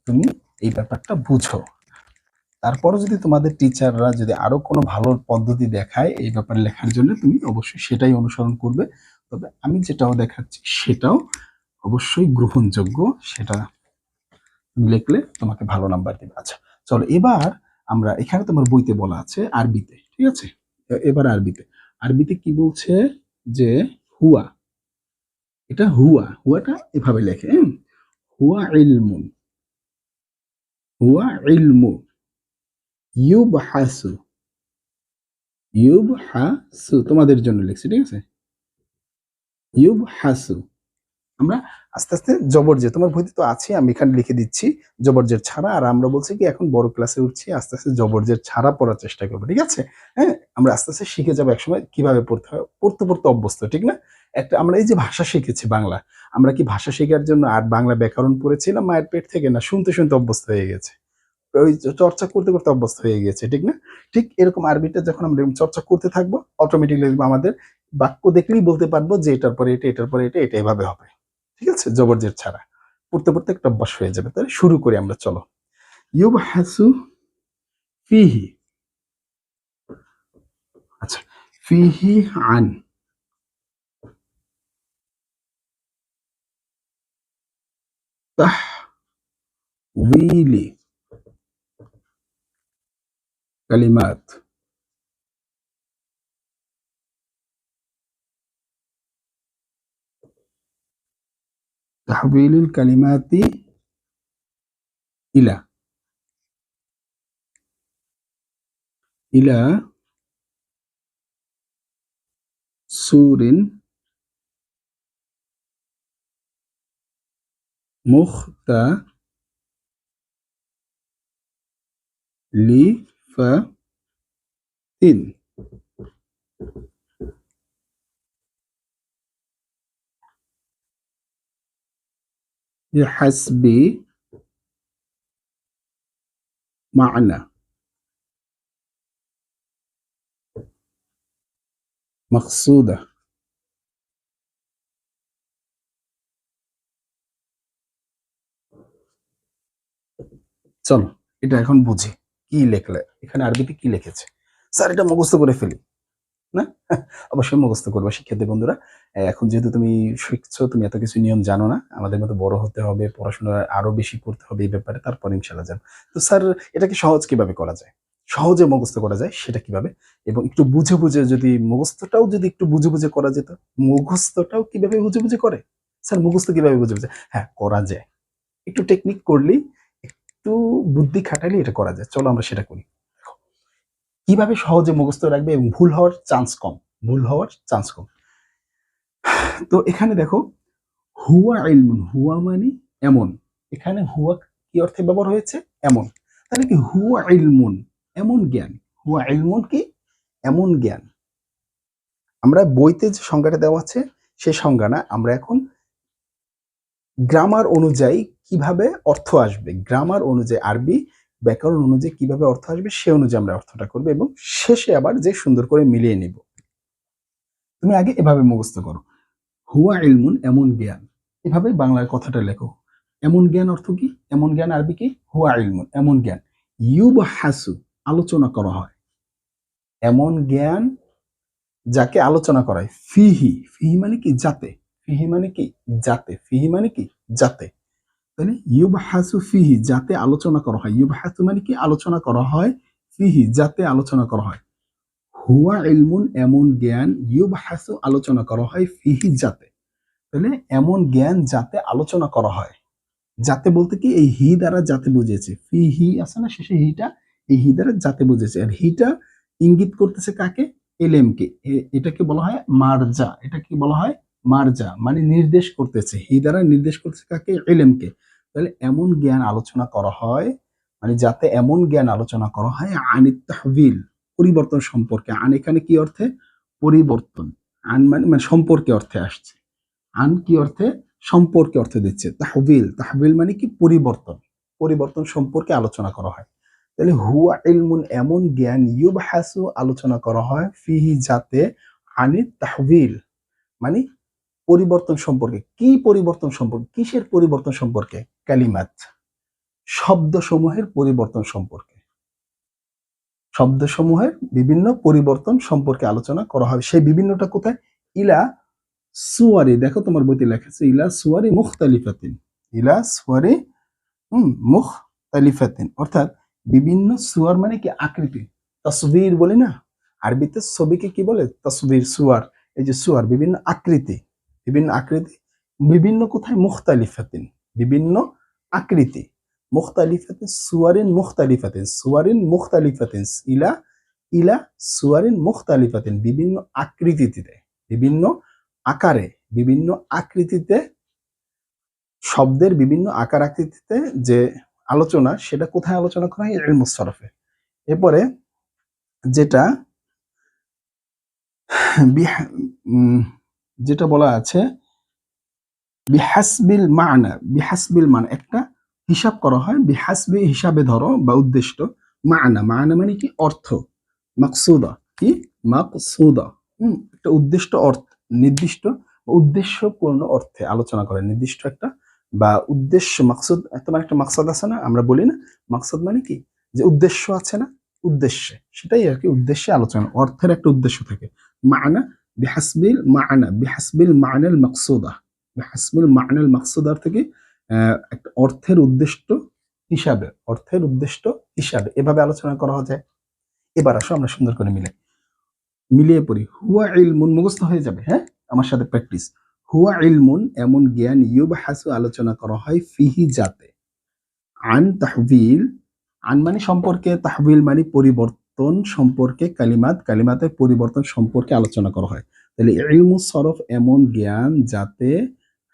তুমি এই ব্যাপারটা বুঝো। তারপরও যদি তোমাদের টিচাররা যদি আরো কোনো ভালো পদ্ধতি দেখায় এই ব্যাপারে লেখার জন্য, তুমি অবশ্যই সেটাই অনুসরণ করবে। তবে আমি যেটাও দেখাচ্ছি সেটাও অবশ্যই গ্রহণযোগ্য। সেটা তুমি লিখলে তোমাকে ভালো নাম্বার দেবে। আচ্ছা, চলো এবার আমরা এখানে তোমার বইতে বলা আছে আরবিতে। ঠিক আছে? এবার আরবিতে কি বলছে যে হুয়া, এটা হুয়াটা এভাবে লেখে, হুয়া ইলমুন, হুয়া ইলমু ইউবহাসু, ইউবহাসু তোমাদের জন্য লিখছি। ঠিক আছে? ইউবহাসু। আমরা আস্তে আস্তে জবরজে, তোমার বইতে তো আছে, আমি এখানে লিখে দিচ্ছি জবরজের ছাড়া। আর আমরা বলছি কি এখন বড় ক্লাসে উঠছি, আস্তে আস্তে জবরজের ছাড়া পড়ার চেষ্টা করবো। ঠিক আছে? হ্যাঁ, আমরা আস্তে আস্তে শিখে যাবো একসময় কিভাবে পড়তে হয়, পড়তে পড়তে অভ্যস্ত। ঠিক না? একটা আমরা এই যে ভাষা শিখেছি বাংলা, আমরা কি ভাষা শেখার জন্য আর বাংলা ব্যাকরণ পড়েছিলাম মায়ের পেট থেকে? না, শুনতে শুনতে অভ্যস্ত হয়ে গেছে, ওই চর্চা করতে করতে অভ্যস্ত হয়ে গেছে। ঠিক না? ঠিক এরকম আরবিটা যখন আমরা চর্চা করতে থাকবো অটোমেটিকলি আমাদের বাক্য দেখলেই বলতে পারবো যে এটার পরে এটা, এটার পরে এটা, এটা এভাবে হবে। ঠিক আছে? জবরজের ছাড়া পড়তে পড়তে একটা অভ্যাস হয়ে যাবে। তাহলে শুরু করি আমরা, চলো। ইউবহাসু ফিহি, আচ্ছা, ফিহি আন তাহউইলি কালিমাত, তাহউইলিল কালিমাতি ইলা ইলা সুরিন মুখতালিফাতিন বিহাসবি মা'না মাকসুদা। চলো এটা এখন বুঝি কি লেখলে, এখানে আরবিতে কি লিখেছে। স্যার এটা মুখস্থ করে ফেলি না? অবশ্যই মুখস্থ করবা শিক্ষার্থী বন্ধুরা। এখন যেহেতু তুমি শিখছো, তুমি এত কিছু নিয়ম জানো না, আমাদের মতো বড় হতে হবে, পড়াশোনা আরো বেশি করতে হবে এই ব্যাপারে, তারপর ইনশাআল্লাহ যান। তো স্যার এটাকে সহজ কিভাবে করা যায়, সহজে মুখস্থ করা যায় সেটা কিভাবে, এবং একটু বুঝে বুঝে যদি মুখস্থটাও যদি একটু বুঝে বুঝে করা যেত। মুখস্থটাও কিভাবে বুঝে বুঝে করে স্যার, মুখস্থ কিভাবে বুঝে বুঝে? হ্যাঁ, করা যায়। একটু টেকনিক করলেই, একটু বুদ্ধি খাটালে এটা করা যায়। চলো আমরা সেটা করি। কিভাবে সহজে মুখস্থ রাখবে এবং ভুল হওয়ার চান্স কম, ভুল হওয়ার চান্স কম। তো এখানে দেখো হুয়া ইলমুন, হুয়া মানে এমন। এখানে হুয়া কি অর্থে ব্যবহার হয়েছে? এমন। তাহলে কি হুয়া ইলমুন, এমন জ্ঞান। হুয়া ইলমুন কি? এমন জ্ঞান। আমরা বইতে যে সংজ্ঞাটা দেওয়া আছে সেই সংজ্ঞা না, আমরা এখন গ্রামার অনুযায়ী কিভাবে অর্থ আসবে, গ্রামার অনুযায়ী আরবি ব্যাকরণ অনুযায়ী কিভাবে অর্থ আসবে সে অনুযায়ী আমরা অর্থটা করবো এবং শেষে আবার যে সুন্দর করে মিলিয়ে নিব। তুমি আগে এভাবে মুখস্থ করো, হুয়া ইলমুন এমন জ্ঞান। এভাবে বাংলার কথাটা লেখো। এমন জ্ঞান অর্থ কি? এমন জ্ঞান আরবি কি? হুয়া ইলমুন এমন জ্ঞান। ইউবহাসু আলোচনা করা হয়। এমন জ্ঞান যাকে আলোচনা করা হয়। ফিহি, ফিহি মানে কি? যাতে। ফিহি মানে কি? যাতে। ফিহি মানে কি? যাতে। তাহলে ইউবহাসু ফিহি যাতে আলোচনা করা হয়। ইউবহাসু মানে কি? আলোচনা করা হয়। ফিহি যাতে আলোচনা করা হয়। হুয়া ইলমুন এমন জ্ঞান, ইউবহাসু আলোচনা করা হয়, ফিহি যাতে। তাহলে এমন জ্ঞান যাতে আলোচনা করা হয়। যাতে বলতে কি এই হি দ্বারা যাতে বুঝেছে, ফি হি আছে না শেষে হিটা, এই হি দ্বারা যাতে বুঝেছে। আর হিটা ইঙ্গিত করতেছে কাকে? এলেমকে। এটাকে বলা হয় মারজা। এটা কি বলা হয়? মারজা মানে নির্দেশ করতেছে, হি দ্বারা নির্দেশ করতেছে কাকে? এলেমকে। তাহলে এমন জ্ঞান আলোচনা করা হয়, মানে যাতে এমন জ্ঞান আলোচনা করা হয় আনিত তাহবিল পরিবর্তন সম্পর্কে। আন এখানে কি অর্থে? পরিবর্তন। আন মানে সম্পর্কে অর্থে আসছে। আন কি অর্থে? সম্পর্কে অর্থ দিচ্ছে। তাহবিল, তাহবিল মানে কি পরিবর্তন, পরিবর্তন সম্পর্কে আলোচনা করা হয়। তাহলে হুয়া ইলমুন এমন জ্ঞান, ইউবহাসু আলোচনা করা হয়, ফিহি যাতে, আনিত তাহবিল মানে পরিবর্তন সম্পর্কে। কি পরিবর্তন সম্পর্কে, কিসের পরিবর্তন সম্পর্কে? কালিমাত, শব্দসমূহের পরিবর্তন সম্পর্কে, শব্দসমূহের বিভিন্ন পরিবর্তন সম্পর্কে আলোচনা করা হবে। সেই বিভিন্নটা কোথায়? ইলা সুয়ারি, দেখো তোমার বইতে লেখা আছে ইলা সুয়ারি মুখতালিফাতিন, ইলা সুয়ারি মুখতালিফাতিন, অর্থাৎ বিভিন্ন সুয়ার মানে কি আকৃতি, তসবির বলি না আরবিতে, ছবিকে কি বলে? তসবির, সুয়ার। এই যে সুয়ার, বিভিন্ন আকৃতি, বিভিন্ন আকৃতি, বিভিন্ন কোথায়? মুখতালিফাতিন, বিভিন্ন আকৃতি, মুখতালিফাতিন, সুয়ারিন মুখতালিফাতিন, সুয়ারিন মুখতালিফাতিন, ইলা ইলা সুয়ারিন মুখতালিফাতিন, বিভিন্ন আকৃতিতে, বিভিন্ন আকারে, বিভিন্ন আকৃতিতে, শব্দের বিভিন্ন আকার আকৃতিতে যে আলোচনা, সেটা কোথায় আলোচনা করা হয়? ইলমুস সরফে। এরপরে যেটা যেটা বলা আছে বিহাসবিল মানা, বিহাসবিল মান একটা হিসাব করা হয়, বিহাসবি হিসাবে ধরো বা উদ্দেশ্য, মানা, মানা মানে কি? অর্থ, মাকসুদা কি? মাকসুদা একটা উদ্দিষ্ট অর্থ, নির্দিষ্ট উদ্দেশ্যপূর্ণ অর্থে আলোচনা করে, নির্দিষ্ট একটা বা উদ্দেশ্য, মাকসুদ, তোমার একটা মাকসাদ আছে না, আমরা বলি না মাকসাদ মানে কি? যে উদ্দেশ্য আছে না, উদ্দেশ্যে, সেটাই আর কি, উদ্দেশ্যে আলোচনা, অর্থের একটা উদ্দেশ্য থাকে। মানা বিহাসবিল মানা, বিহাসবিল মানাল মাকসুদা, বিহাসবিল মানাল মাকসুদার থেকে একটা অর্থের উদ্দেশ্য হিসাবে, অর্থের উদ্দেশ্য হিসাবে এভাবে আলোচনা করা যায়। এবার আসো আমরা সুন্দর করে মিলিয়ে পড়ি। হুয়া ইলমুন, মুখস্থ হয়ে যাবে, হ্যাঁ, আমার সাথে প্র্যাকটিস। হুয়া ইলমুন এমন জ্ঞান, ইউবহাসু আলোচনা করা হয়, ফিহি যাতে, আন তাহবিল, আন মানে সম্পর্কে, তাহবিল মানে পরিবর্তন সম্পর্কে, কালিমাত, কালিমাতের পরিবর্তন সম্পর্কে আলোচনা করা হয়। তাহলে ইলমুস সরফ এমন জ্ঞান যাতে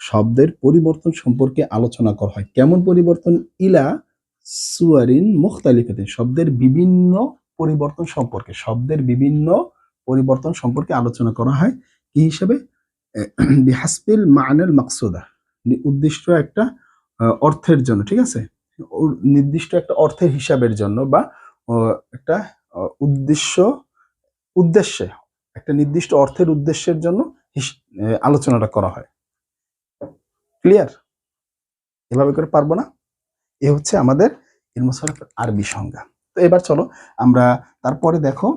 শব্দের পরিবর্তন সম্পর্কে আলোচনা করা হয়। কেমন পরিবর্তন? ইলা সুয়ারিন মুখতালিফাতিন, শব্দের বিভিন্ন পরিবর্তন সম্পর্কে, শব্দের বিভিন্ন পরিবর্তন সম্পর্কে আলোচনা করা হয়। কি হিসাবে? বিহাসবিল মানাল মাকসুদা, উদ্দিষ্ট একটা অর্থের জন্য, ঠিক আছে, নির্দিষ্ট একটা অর্থের হিসাবের জন্য, বা একটা উদ্দেশ্য, উদ্দেশ্যে, একটা নির্দিষ্ট অর্থের উদ্দেশ্যের জন্য আলোচনাটা করা হয়। ক্লিয়ার? এভাবে করে পারবো না? এ হচ্ছে আমাদের ইলমুস সরফের আরবি সংজ্ঞা। তো এবার চলো আমরা, তারপরে দেখো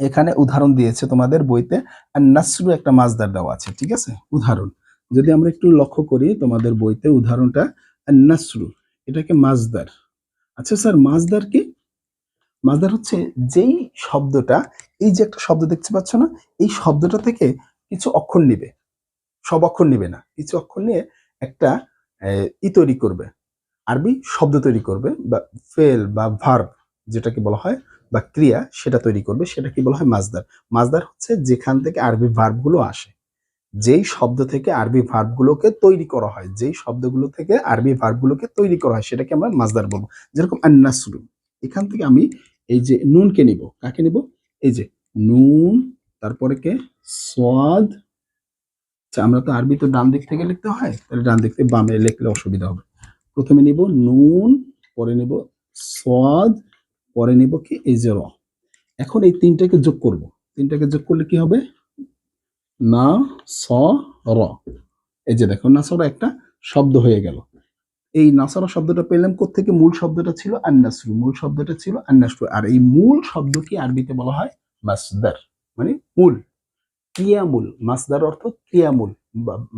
এখানে উদাহরণ দিয়েছে তোমাদের বইতে, আর নাসরু একটা মাজদার দেওয়া আছে, ঠিক আছে, উদাহরণ যদি আমরা একটু লক্ষ্য করি তোমাদের বইতে উদাহরণটা, আর নাসরু এটাকে মাজদার। আচ্ছা স্যার, মাজদার কি? মাজদার হচ্ছে যেই শব্দটা, এই যে একটা শব্দ দেখতে পাচ্ছ না, এই শব্দটা থেকে কিছু অক্ষর নিবে, সব অক্ষর নিবে না, কিছু অক্ষর নিয়ে একটা তৈরি করবে, আরবি শব্দ তৈরি করবে, বা ফেল বা ভার্ব যেটাকে বলা হয়, বা ক্রিয়া, সেটা তৈরি করবে, সেটা কি বলা হয়? মাজদার। মাজদার হচ্ছে যেখান থেকে আরবি ভার্বগুলো আসে, যেই শব্দ থেকে আরবি ভার্বগুলোকে তৈরি করা হয়, যেই শব্দগুলো থেকে আরবি ভার্বগুলোকে তৈরি করা হয়, সেটাকে আমরা মাজদার বলবো। যেরকম আন-নাসরু, এখান থেকে আমি এই যে নুনকে নিব, কাকে নিব? এই যে নুন, তারপরে কে? সাদ। আচ্ছা, আমরা তো আরবি তো ডান দিক থেকে লিখতে হয়, তাহলে ডান দিক থেকে বামে লিখলে অসুবিধা হবে। প্রথমে নিব নুন, পরে নিব সাদ, পরে নিব কি? এই যে র। এখন এই তিনটাকে যোগ করব, তিনটাকে যোগ করলে কি হবে? না স র। এই যে দেখো নাসরা একটা শব্দ হয়ে গেল। এই নাসরা শব্দটা পেলাম কোত্থেকে? মূল শব্দটা ছিল আন-নাসরু, মূল শব্দটা ছিল আন-নাসরু, আর এই মূল শব্দকে আরবিতে বলা হয় মাসদার, মানে মূল, ক্রিয়ামূল। মাসদার অর্থ ক্রিয়ামূল,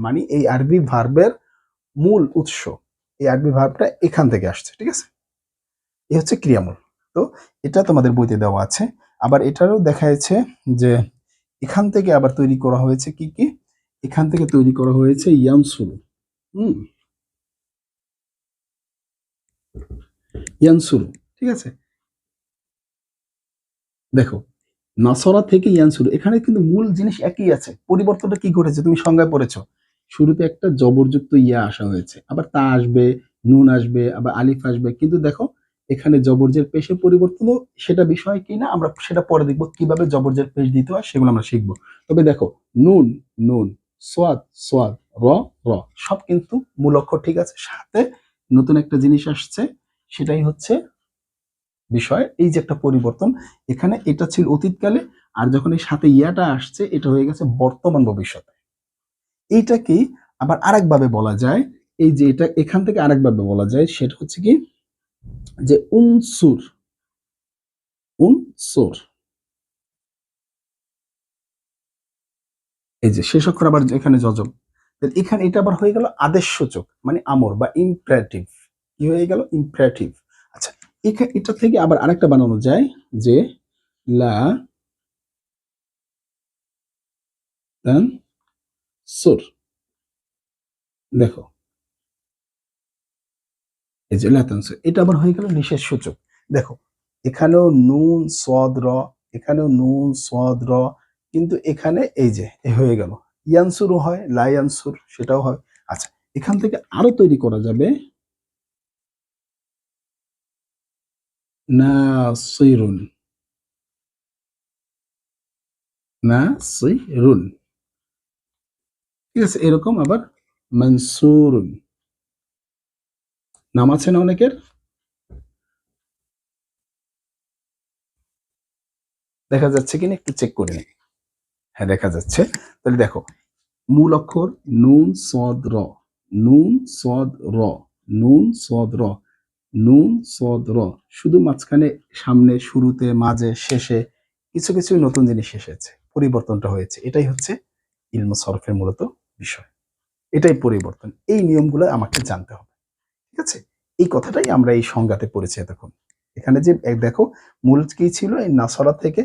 মানে এই আরবি ভার্বের মূল উৎস, এই আরবি ভার্বটা এখান থেকে আসছে, ঠিক আছে, এই হচ্ছে ক্রিয়ামূল। তো এটা তোমাদের বইতে দেওয়া আছে। আবার এটারও দেখা যাচ্ছে যে এখান থেকে আবার তৈরি করা হয়েছে কি কি? এখান থেকে তৈরি করা হয়েছে ইয়ানসুরু। হুম, ইয়ানসুরু, ঠিক আছে। দেখো নাসরা থেকে ইয়ানসুরু, এখানে কিন্তু মূল জিনিস একই আছে, পরিবর্তনটা কি ঘটেছে তুমি সংজ্ঞায় পড়েছো, শুরুতে একটা জবরযুক্ত ইয়া আসা হয়েছে, আবার তা আসবে, নুন আসবে, আবার আলিফ আসবে, কিন্তু দেখো এখানে জবরজের পেশে পরিবর্তন, সেটা বিষয় কি না আমরা সেটা পরে দেখবো, কিভাবে জবরজের পেশ দিতে হয় সেগুলো আমরা শিখবো। তবে দেখো নুন নুন, সোয়াদ সোয়াদ, র র সব কিন্তু মূল অক্ষর ঠিক আছে, সাথে নতুন একটা জিনিস আসছে, সেটাই হচ্ছে বিষয়। এই যে একটা পরিবর্তন, এখানে এটা ছিল অতীতকালে, আর যখন এই সাথে ইয়াটা আসছে এটা হয়ে গেছে বর্তমান ভবিষ্যতে। এইটাকে আবার আরেকভাবে বলা যায়, এই যে এটা এখান থেকে আরেকভাবে বলা যায়, সেটা হচ্ছে কি যে উনসুর, উনসুর, এই যে শেষ অক্ষর আবার এখানে যজম, এখানে এটা আবার হয়ে গেল আদেশসূচক, মানে আমর বা ইম্পারেটিভ। কি হয়ে গেল? ইম্পারেটিভ। আচ্ছা, এখানে এটা থেকে আবার আরেকটা বানানো যায় যে লা তান সুর। দেখো, এই যে লা তানসুর, এটা আবার হয়ে গেল নিষেধ সূচক। দেখো, এখানেও নুন সদ র, এখানেও নুন সদ র, কিন্তু এখানে এই যে এ হয়ে গেল। ইয়ানসুরও হয়, লা ইয়ানসুর সেটাও হয়। আচ্ছা, এখান থেকে আরো তৈরি করা যাবে নাসিরুন, নাসিরুন, ঠিক আছে। এরকম আবার মনসুরুন, নাম আছে না অনেকের? দেখা যাচ্ছে কিনা একটু চেক করে নিই। হ্যাঁ, দেখা যাচ্ছে। তাহলে দেখো, মূল অক্ষর নুন সদ র, নুন সদ র, নুন সদ র, নুন সদ র, শুধু মাঝখানে সামনে শুরুতে মাঝে শেষে কিছু কিছু নতুন জিনিস এসেছে, পরিবর্তনটা হয়েছে। এটাই হচ্ছে ইলমে সরফের মূলত বিষয়, এটাই পরিবর্তন। এই নিয়মগুলো আমাকে জানতে হবে, ঠিক আছে। এই কথাটাই আমরা এই সংজ্ঞাতে পড়েছি এতক্ষণ। এখানে যে দেখো, মূল কি ছিল? এই নাসরা থেকে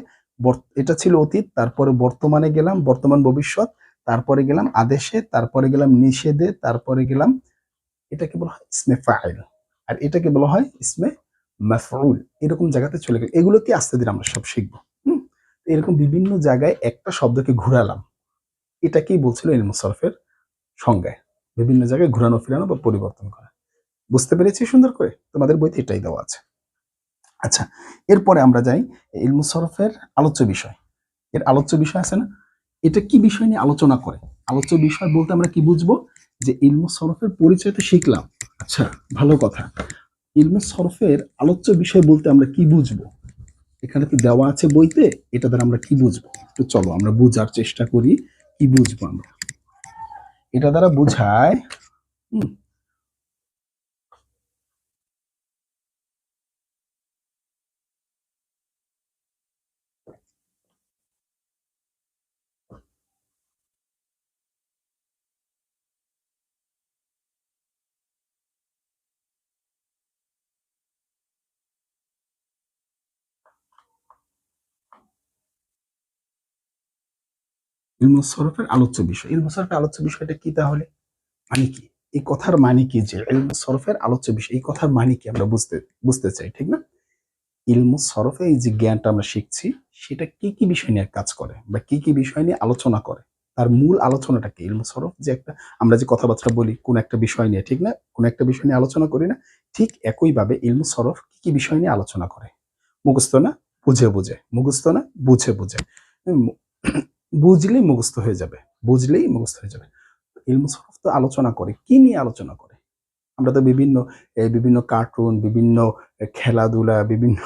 এটা ছিল অতীত, তারপরে বর্তমানে গেলাম, বর্তমান ভবিষ্যৎ, তারপরে গেলাম আদেশে, তারপরে গেলাম নিষেধে, তারপরে গেলাম, এটাকে বলা হয় ইসমে ফাইল, আর এটাকে বলা হয় ইসমে মাফউল। এরকম জায়গাতে চলে গেল, এগুলোকে আস্তে ধীরে আমরা সব শিখবো। হুম, এরকম বিভিন্ন জায়গায় একটা শব্দকে ঘুরালাম, এটাকেই বলছিল ইলমে সরফের সংজ্ঞায়, বিভিন্ন জায়গায় ঘুরানো ফিরানো বা পরিবর্তন করা। বুঝতে পেরেছি সুন্দর করে? তোমাদের বইতে এটাই দেওয়া আছে। আচ্ছা, এরপরে আমরা যাই ইলমু সরফের আলোচ্য বিষয়। এর আলোচ্য বিষয় আছে না? এটা কি বিষয় নিয়ে আলোচনা করে? আলোচ্য বিষয় বলতে আমরা কি বুঝবো? যে ইলমু সরফের পরিচয় তো শিখলাম। আচ্ছা, ভালো কথা। ইলমু সরফের আলোচ্য বিষয় বলতে আমরা কি বুঝবো? এখানে তো দেওয়া আছে বইতে, এটা দ্বারা আমরা কি বুঝবো? একটু চলো আমরা বুঝার চেষ্টা করি, কি বুঝবো আমরা। এটা দ্বারা বুঝায়, হুম, ইলমু সরফের আলোচ্য বিষয়। ইলমু সরফের আলোচ্য বিষয়টা কি তাহলে? মানে কি? এই কথার মানে কি যে ইলমু সরফের আলোচ্য বিষয়, এই কথার মানে কি আমরা বুঝতে বুঝতে চাই, ঠিক না? ইলমু সরফে এই যে জ্ঞানটা আমরা শিখছি, সেটা কি কি বিষয় নিয়ে কাজ করে বা কি কি বিষয় নিয়ে আলোচনা করে? তার মূল আলোচনাটা কি? ইলমু সরফ যে একটা, আমরা যে কথাবার্তা বলি কোন একটা বিষয় নিয়ে, ঠিক না? কোন একটা বিষয় নিয়ে আলোচনা করি না? ঠিক একইভাবে ইলমু সরফ কি কি বিষয় নিয়ে আলোচনা করে? মুখস্থ না, বুঝে বুঝে, মুখস্থ না, বুঝে বুঝে। উম, বুঝলেই মুখস্থ হয়ে যাবে, বুঝলেই মুখস্থ হয়ে যাবে। ইলমু সরফ তো আলোচনা করে, কি নিয়ে আলোচনা করে? আমরা তো বিভিন্ন কার্টুন, বিভিন্ন খেলাধুলা, বিভিন্ন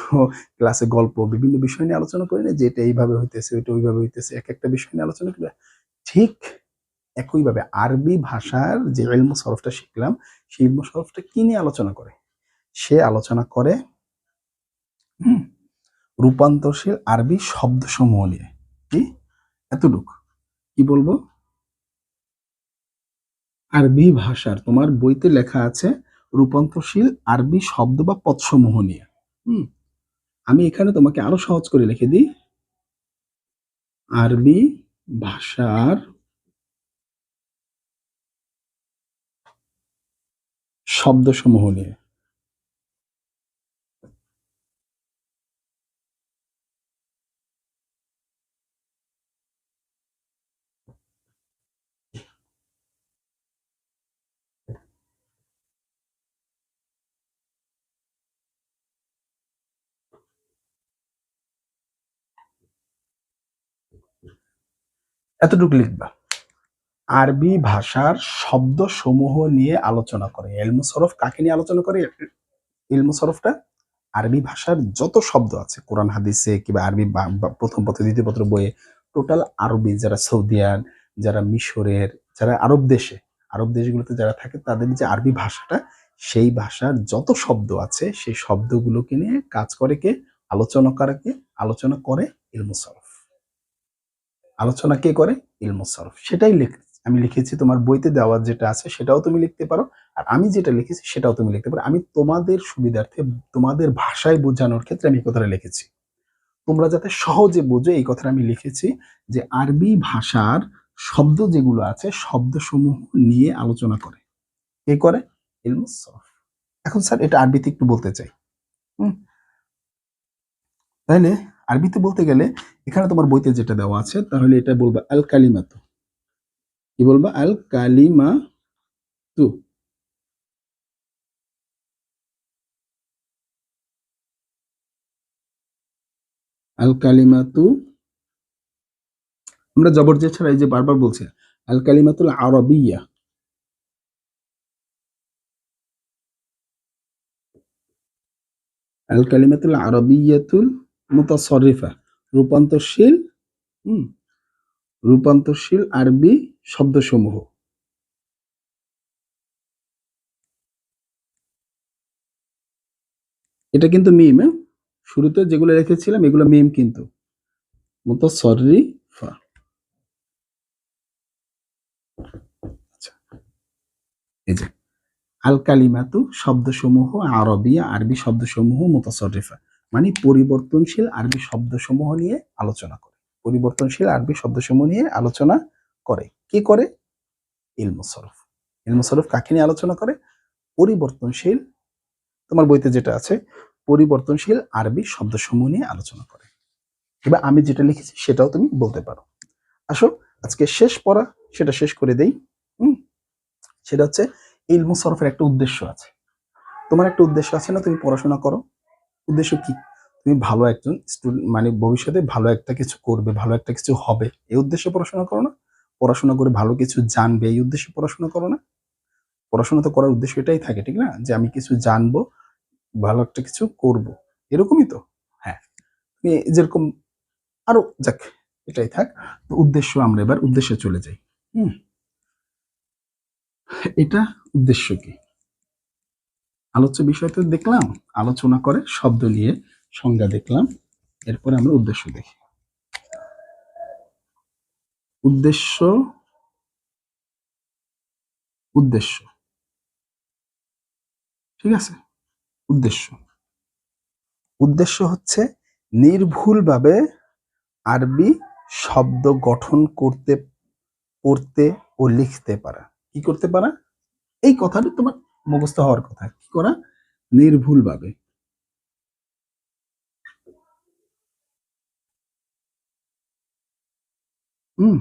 ক্লাসে গল্প, বিভিন্ন বিষয় নিয়ে আলোচনা করি না যে এটা এইভাবে হইতেছে, ওইটা ওইভাবে হইতেছে, এক একটা বিষয় নিয়ে আলোচনা করি। ঠিক একইভাবে আরবি ভাষার যে ইলমু সরফটা শিখলাম, সেই ইলমু সরফটা কি নিয়ে আলোচনা করে? সে আলোচনা করে হুম, রূপান্তরশীল আরবি শব্দসমূহ নিয়ে। কি? এতটুক। কি বলবো? আরবি ভাষার তোমার বইতে লেখা আছে রূপান্তরশীল আরবি শব্দ বা পদসমূহ নিয়ে। হুম, আমি এখানে তোমাকে আরো সহজ করে লিখে দিই, আরবি ভাষার শব্দসমূহ নিয়ে। এতটুকু লিখবা। আরবি ভাষার শব্দসমূহ নিয়ে আলোচনা করে। ইলমুস সরফ কাকে নিয়ে আলোচনা করে? ইলমুস সরফটা আরবি ভাষার যত শব্দ আছে কোরআন হাদিসে কিংবা আরবি প্রথম পত্র দ্বিতীয় পত্র বইয়ে টোটাল আরবি যারা সৌদিয়ান, যারা মিশরের, যারা আরব দেশগুলোতে যারা থাকে তাদের যে আরবি ভাষাটা, সেই ভাষার যত শব্দ আছে সেই শব্দগুলোকে নিয়ে কাজ করে কে? আলোচনা করে ইলমুস সরফ। আলোচনা কে করে? ইলমুস সরফ। সেটাই আমি লিখেছি, তোমার বইতে দেওয়া যেটা আছে সেটাও তুমি লিখতে পারো, আর আমি যেটা লিখেছি সেটাও তুমি লিখতে পারো। আমি তোমাদের সুবিধার্থে, তোমাদের ভাষায় বোঝানোর ক্ষেত্রে আমি কথাটা লিখেছি, তোমরা যাতে সহজে বোঝো এই কথাটা আমি লিখেছি, যে আরবি ভাষার শব্দ যেগুলো আছে শব্দসমূহ নিয়ে আলোচনা করে। কে করে? ইলমুস সরফ। এখন স্যার এটা আরবিতে একটু বলতে চাই। হুম তাহলে আরবিতে বলতে গেলে এখানে তোমার বইতে যেটা দেওয়া আছে, তাহলে এটা বলবা আল কালিমাতু। কি বলবা? আল কালিমাতু। আল কালিমাতু, আমরা জবর যে ছাড়া এই যে বারবার বলছি, আল কালিমাতুল আরবিয়া। আল কালিমাতুল আরবিয়াতুল মুতাসররিফা, রূপান্তরশীল। হুম রূপান্তরশীল আরবি শব্দসমূহ। এটা কিন্তু মিম, হ্যাঁ? শুরুতে যেগুলো রেখেছিলাম এগুলো মিম কিন্তু। মুতাসররিফা। আচ্ছা, এই যে আল কালিমাতু শব্দসমূহ আরবিয়া, আরবি শব্দসমূহ মুতাসররিফা, মানে পরিবর্তনশীল আরবি শব্দসমূহ নিয়ে আলোচনা করে। পরিবর্তনশীল আরবি শব্দসমূহ নিয়ে আলোচনা করে। কি করে? ইলমুস সরফ। ইলমুস সরফ কাকে নিয়ে আলোচনা করে? পরিবর্তনশীল, তোমার বইতে যেটা আছে, পরিবর্তনশীল আরবি শব্দসমূহ নিয়ে আলোচনা করে। এবার আমি যেটা লিখেছি সেটাও তুমি বলতে পারো। আসো আজকে শেষ পড়া, সেটা শেষ করে দেই। হুম সেটা হচ্ছে ইলমুস সরফের একটা উদ্দেশ্য আছে। তোমার একটা উদ্দেশ্য আছে না, তুমি পড়াশোনা করো। উদ্দেশ্য কি? তুমি ভালো একজন স্টুডেন্ট, মানে ভবিষ্যতে ভালো একটা কিছু করবে, ভালো একটা কিছু হবে, এই উদ্দেশ্যে পড়াশোনা করো না? পড়াশোনা করে ভালো কিছু জানবে, এই উদ্দেশ্যে পড়াশোনা করো না? পড়াশোনা তো করার উদ্দেশ্য এটাই থাকে, ঠিক না? যে আমি কিছু জানবো, ভালো একটা কিছু করব, এরকমই তো। হ্যাঁ, তুমি যেরকম আরো যাক, এটাই থাক। তো উদ্দেশ্য, আমরা এবার উদ্দেশ্যে চলে যাই। হুম এটা উদ্দেশ্য কি? আলোচ্য বিষয় তো দেখলাম, আলোচনা করে শব্দ নিয়ে সংজ্ঞা দেখলাম, এরপরে আমরা উদ্দেশ্য দেখি। উদ্দেশ্য, উদ্দেশ্য, ঠিক আছে? উদ্দেশ্য, উদ্দেশ্য হচ্ছে নির্ভুলভাবে আরবি শব্দ গঠন করতে, পড়তে ও লিখতে পারা। কি করতে পারা? এই কথাটা তোমার মুখস্থ হওয়ার কথা। কি করা? নির্ভুলভাবে। হুম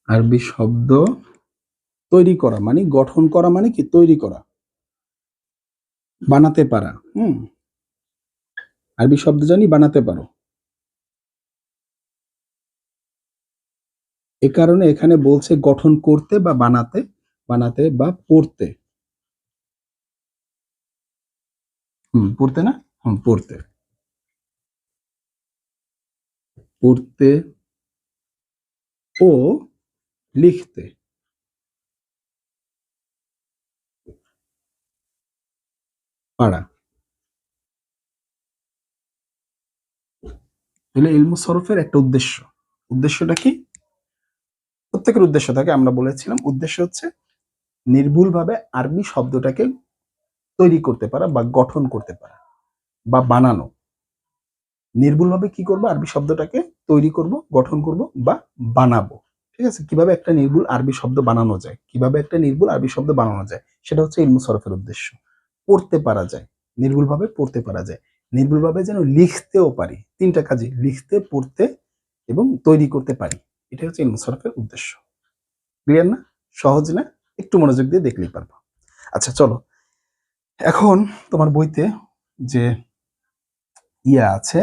আরবি শব্দ তৈরি করা মানে, গঠন করা মানে কি? তৈরি করা, বানাতে পারা। আরবি শব্দ জানি বানাতে পারো, এ কারণে এখানে বলছে গঠন করতে বা বানাতে, বানাতে বা পড়তে। পড়তে না, পড়তে, পড়তে ও লিখতে পারা। তাহলে ইলমুস সরফের একটা উদ্দেশ্য। উদ্দেশ্যটা কি? প্রত্যেকের উদ্দেশ্য থাকে, আমরা বলেছিলাম উদ্দেশ্য হচ্ছে নির্ভুলভাবে আরবি শব্দটাকে তৈরি করতে পারা বা গঠন করতে পারা বা বানানো। নির্ভুলভাবে কি করবো? আরবি শব্দটাকে তৈরি করব, গঠন করব বা বানাবো। ঠিক আছে? কিভাবে একটা নির্ভুল আরবি শব্দ বানানো যায়, কিভাবে একটা নির্ভুল আরবি শব্দ বানানো যায়, সেটা হচ্ছে ইলমুস সরফের উদ্দেশ্য। পড়তে পারা যায়, নির্ভুলভাবে পড়তে পারা যায়, নির্ভুলভাবে যেন লিখতেও পারি। তিনটা কাজে, লিখতে, পড়তে এবং তৈরি করতে পারি। এটা হচ্ছে ইলমুস সরফের উদ্দেশ্য। ক্লিয়ার না? সহজ না? একটু মনোযোগ দিয়ে দেখলেই পারবো। আচ্ছা চলো, এখন তোমার বইতে যে আছে,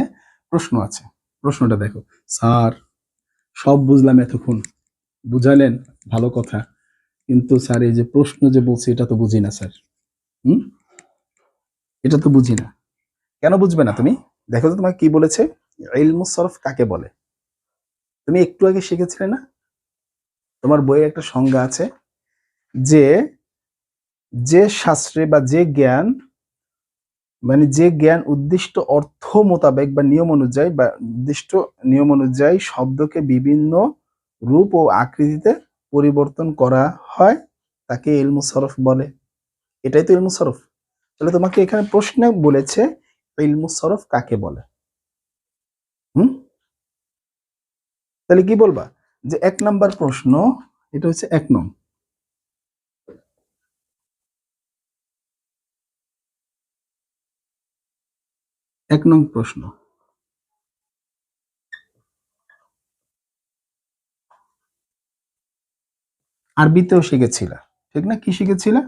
প্রশ্ন আছে। প্রশ্নটা দেখো। স্যার, সব বুঝলাম এতক্ষণ, বুঝালেন, ভালো কথা, কিন্তু স্যার এই যে প্রশ্ন যে বলছে এটা তো বুঝি না স্যার। হুম, এটা তো বুঝি না। কেন বুঝবে না তুমি? দেখো তো তোমাকে কি বলেছে, ইলমুস সরফ কাকে বলে। তুমি একটু আগে শিখেছিলে না, তোমার বইয়ে একটা সংজ্ঞা আছে যে যে শাস্ত্রে বা যে জ্ঞান, মানে যে জ্ঞান উদ্দিষ্ট অর্থ মোতাবেক বা নিয়ম অনুযায়ী বা নির্দিষ্ট নিয়ম অনুযায়ী শব্দকে বিভিন্ন রূপ ও আকৃতিতে পরিবর্তন করা হয় তাকে ইলমুস সরফ বলে। এটাই তো ইলমুস সরফ। তাহলে তোমাকে এখানে প্রশ্নে বলেছে ইলমুস সরফ কাকে বলে। হুম, তাহলে কি বলবা যে 1 নাম্বার প্রশ্ন, এটা হচ্ছে 1 নং। 1 নং প্রশ্ন। আরবিতেও শিখেছিলা, ঠিক না? কি শিখেছিলা?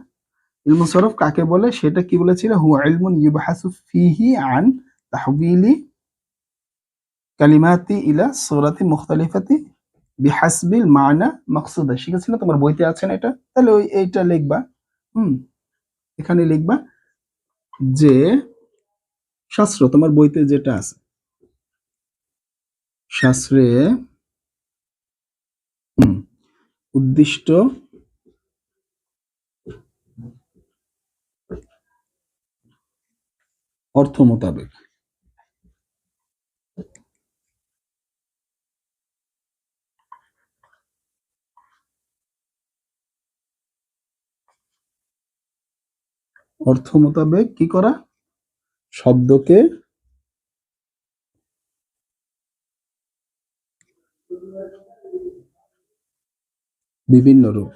ইলমুস সরফ কাকে বলে সেটা কি বলেছিল? হুয়া ইলমুন ইউবহাসু ফিহি আন তাহবিলি কালিমাতি ইলা সূরাতি মুখতালিফাতি বিহাসবিল মানা মাকসুদা। শিখেছিল, তোমার বইতে আছে না এটা? তাহলে ওই এইটা লিখবা। হুম, এখানে লিখবা যে শাস্ত্র, তোমার বইতে যেটা আছে, শাস্ত্রে উদ্দিষ্ট অর্থ মোতাবেক কি করা, শব্দকে বিভিন্ন রূপ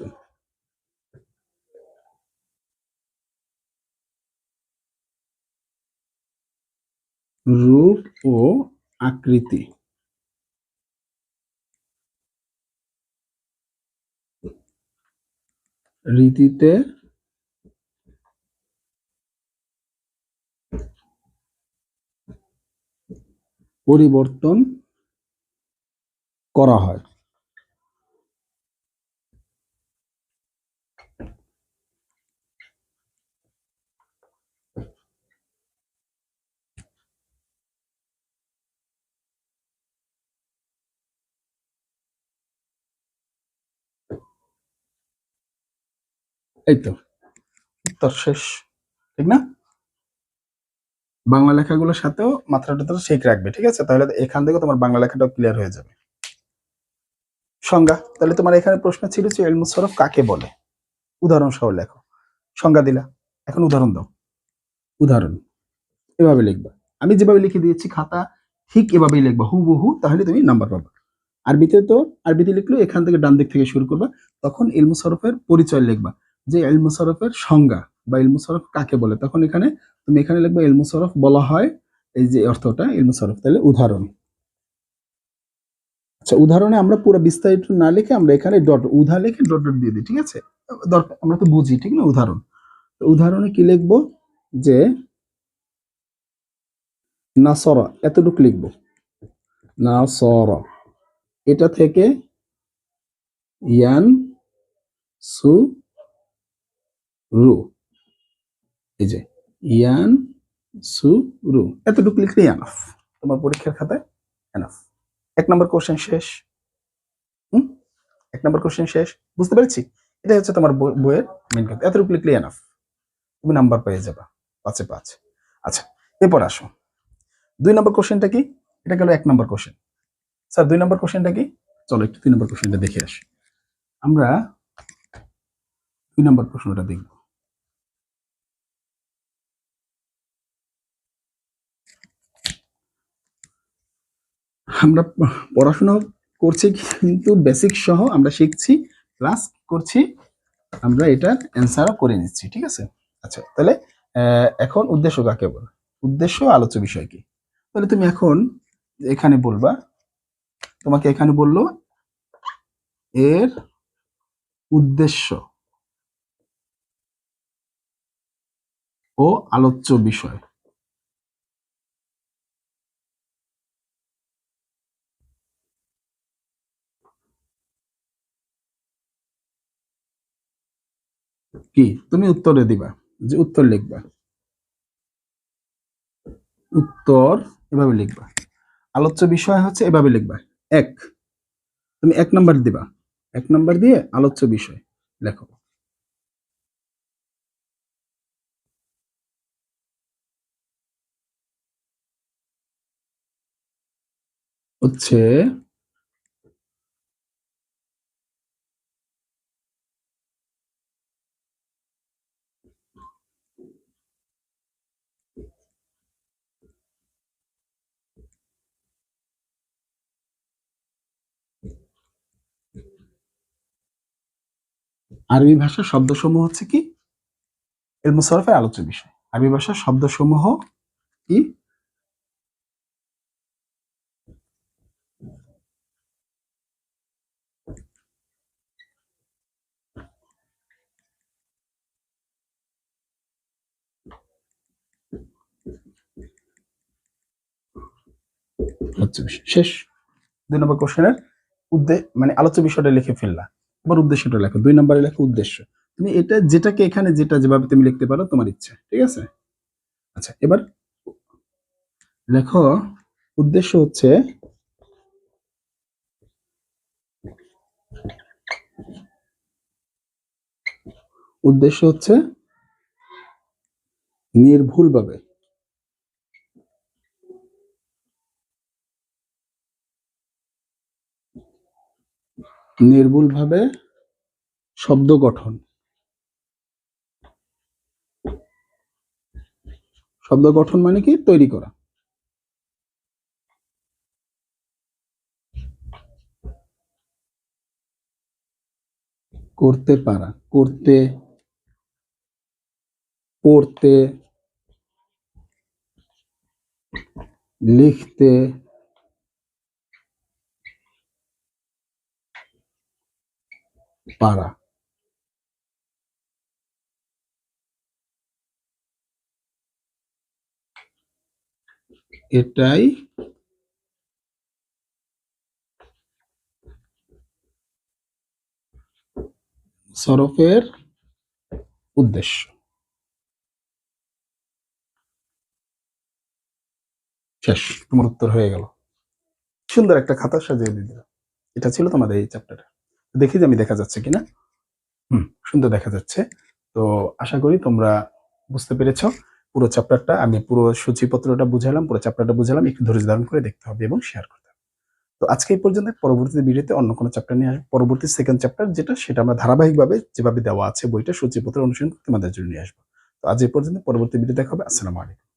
ও আকৃতি রীতিতে পরিবর্তন করা হয়। এই তো উত্তর শেষ, ঠিক না? বাংলা লেখাগুলোর সাথেও মাত্রাটা তো ঠিক রাখবে, ঠিক আছে? তাহলে এখান থেকে তোমার বাংলা লেখাটাও ক্লিয়ার হয়ে যাবে। সংজ্ঞা, তাহলে তোমার এখানে প্রশ্ন ছিল যে ইলমুস সরফ কাকে বলে, উদাহরণ সহ লেখো। সংজ্ঞা দিলা, এখন উদাহরণ দাও। উদাহরণ এভাবে লিখবা, আমি যেভাবে লিখে দিয়েছি খাতা ঠিক এভাবেই লিখবা হুবহু, তাহলে তুমি নাম্বার পাবা। আরবিতে তো আরবিতে লিখলে এখান থেকে ডান দিক থেকে শুরু করবা, তখন ইলমুস সরফের পরিচয় লিখবা, যে ইলমুস সরফের সংজ্ঞা বা ইলমুস সরফ কাকে বলে, তখন এখানে তুমি এখানে লিখবা ইলমুস সরফ বলা হয় এই যে অর্থটা ইলমুস সরফ। তাহলে উদাহরণ, আচ্ছা উদাহরণে আমরা পুরো বিস্তারিত না লিখে আমরা এখানে ডট উধা লিখে ডট ডট দিয়ে দিই, ঠিক আছে? দরকার, আমরা তো বুঝি, ঠিক না? উদাহরণ, উদাহরণে কি লিখবো যে নাসরা, এতটুকু লিখবো নাসরা, এটা থেকে ইয়ান সু রু, এই যে ইয়ান সু রু, এতটুকু লিখলেই এনাফ, তোমার পরীক্ষার খাতায় এনাফ। 1 নম্বর কোশ্চেন শেষ। হুম, 1 নম্বর কোশ্চেন শেষ, বুঝতে পেরেছি? এটা হচ্ছে তোমার বইয়ের মেইন কথা, এতটুকু লিখলেই এনাফ, তুমি নাম্বার পেয়ে যাবা 5-এ 5। আচ্ছা, এরপর আসো 2 নম্বর কোশ্চেনটা কি? এটা গেল 1 নম্বর কোশ্চেন। স্যার 2 নম্বর কোশ্চেনটা কি? চলো একটু 2 নম্বর কোশ্চেনটা দেখে আসি। আমরা 2 নম্বর প্রশ্নটা দেখব। আমরা পড়াশোনা করছি কিন্তু বেসিক সহ আমরা শিখছি, প্লাস করছি আমরা এটার অ্যান্সারও করে নিচ্ছি, ঠিক আছে? আচ্ছা তাহলে এখন উদ্দেশ্য কাকে বলে, উদ্দেশ্য আলোচ্য বিষয় কি? তাহলে তুমি এখন এখানে বলবা তোমাকে এখানে বললো এর উদ্দেশ্য ও আলোচ্য বিষয়। কি তুমি উত্তরে দিবা, যে উত্তর লিখবা, উত্তর এভাবে লিখবা। আলোচ্য বিষয় হচ্ছে এভাবে লিখবা। এক, তুমি 1 নাম্বার দিবা, 1 নাম্বার দিয়ে আলোচ্য বিষয় লেখো। হচ্ছে আরবি ভাষার শব্দসমূহ হচ্ছে কি ইলমুস সরফের আলোচ্য বিষয়। আরবি ভাষার শব্দসমূহ কি আলোচ্য বিষয়। শেষ। 2 নম্বর কোশ্চেনের মানে আলোচ্য বিষয়টা লিখে ফেললা, এবার উদ্দেশ্যটা লেখো। 2 নম্বরে লেখো উদ্দেশ্য। তুমি এটা যেটাকে এখানে যেটা যেভাবে তুমি লিখতে পারো তোমার ইচ্ছা, ঠিক আছে। আচ্ছা, এবার লেখো উদ্দেশ্য হচ্ছে উদ্দেশ্য হচ্ছে নির্ভুলভাবে নির্ভুলভাবে শব্দ গঠন। শব্দ গঠন মানে কি তৈরি করা, করতে পারা, করতে, পড়তে, লিখতে পারা। এটাই সরফের উদ্দেশ্য। শেষ, তোমার উত্তর হয়ে গেল। সুন্দর একটা খাতা সাজিয়ে দিয়ে দিলাম। এটা ছিল তোমাদের এই চ্যাপ্টারটা। দেখি যে আমি দেখা যাচ্ছে কিনা। সুন্দর দেখা যাচ্ছে। তো আশা করি তোমরা বুঝতে পেরেছ। পুরো চ্যাপ্টারটা আমি পুরো সূচিপত্রটা বুঝালাম, পুরো চ্যাপ্টারটা বুঝালাম। একটু ধৈর্য ধারণ করে দেখতে হবে এবং শেয়ার করতে হবে। তো আজকে এই পর্যন্ত। পরবর্তী ভিডিওতে অন্য কোনো চ্যাপ্টার নিয়ে আসবো। পরবর্তী সেকেন্ড চ্যাপ্টার যেটা, সেটা আমরা ধারাবাহিকভাবে যেভাবে দেওয়া আছে বইটা সূচিপত্র অনুসরণ করে তোমাদের জন্য নিয়ে আসবো। তো আজ এই পর্যন্ত। পরবর্তী ভিডিও দেখা হবে। আসসালামু আলাইকুম।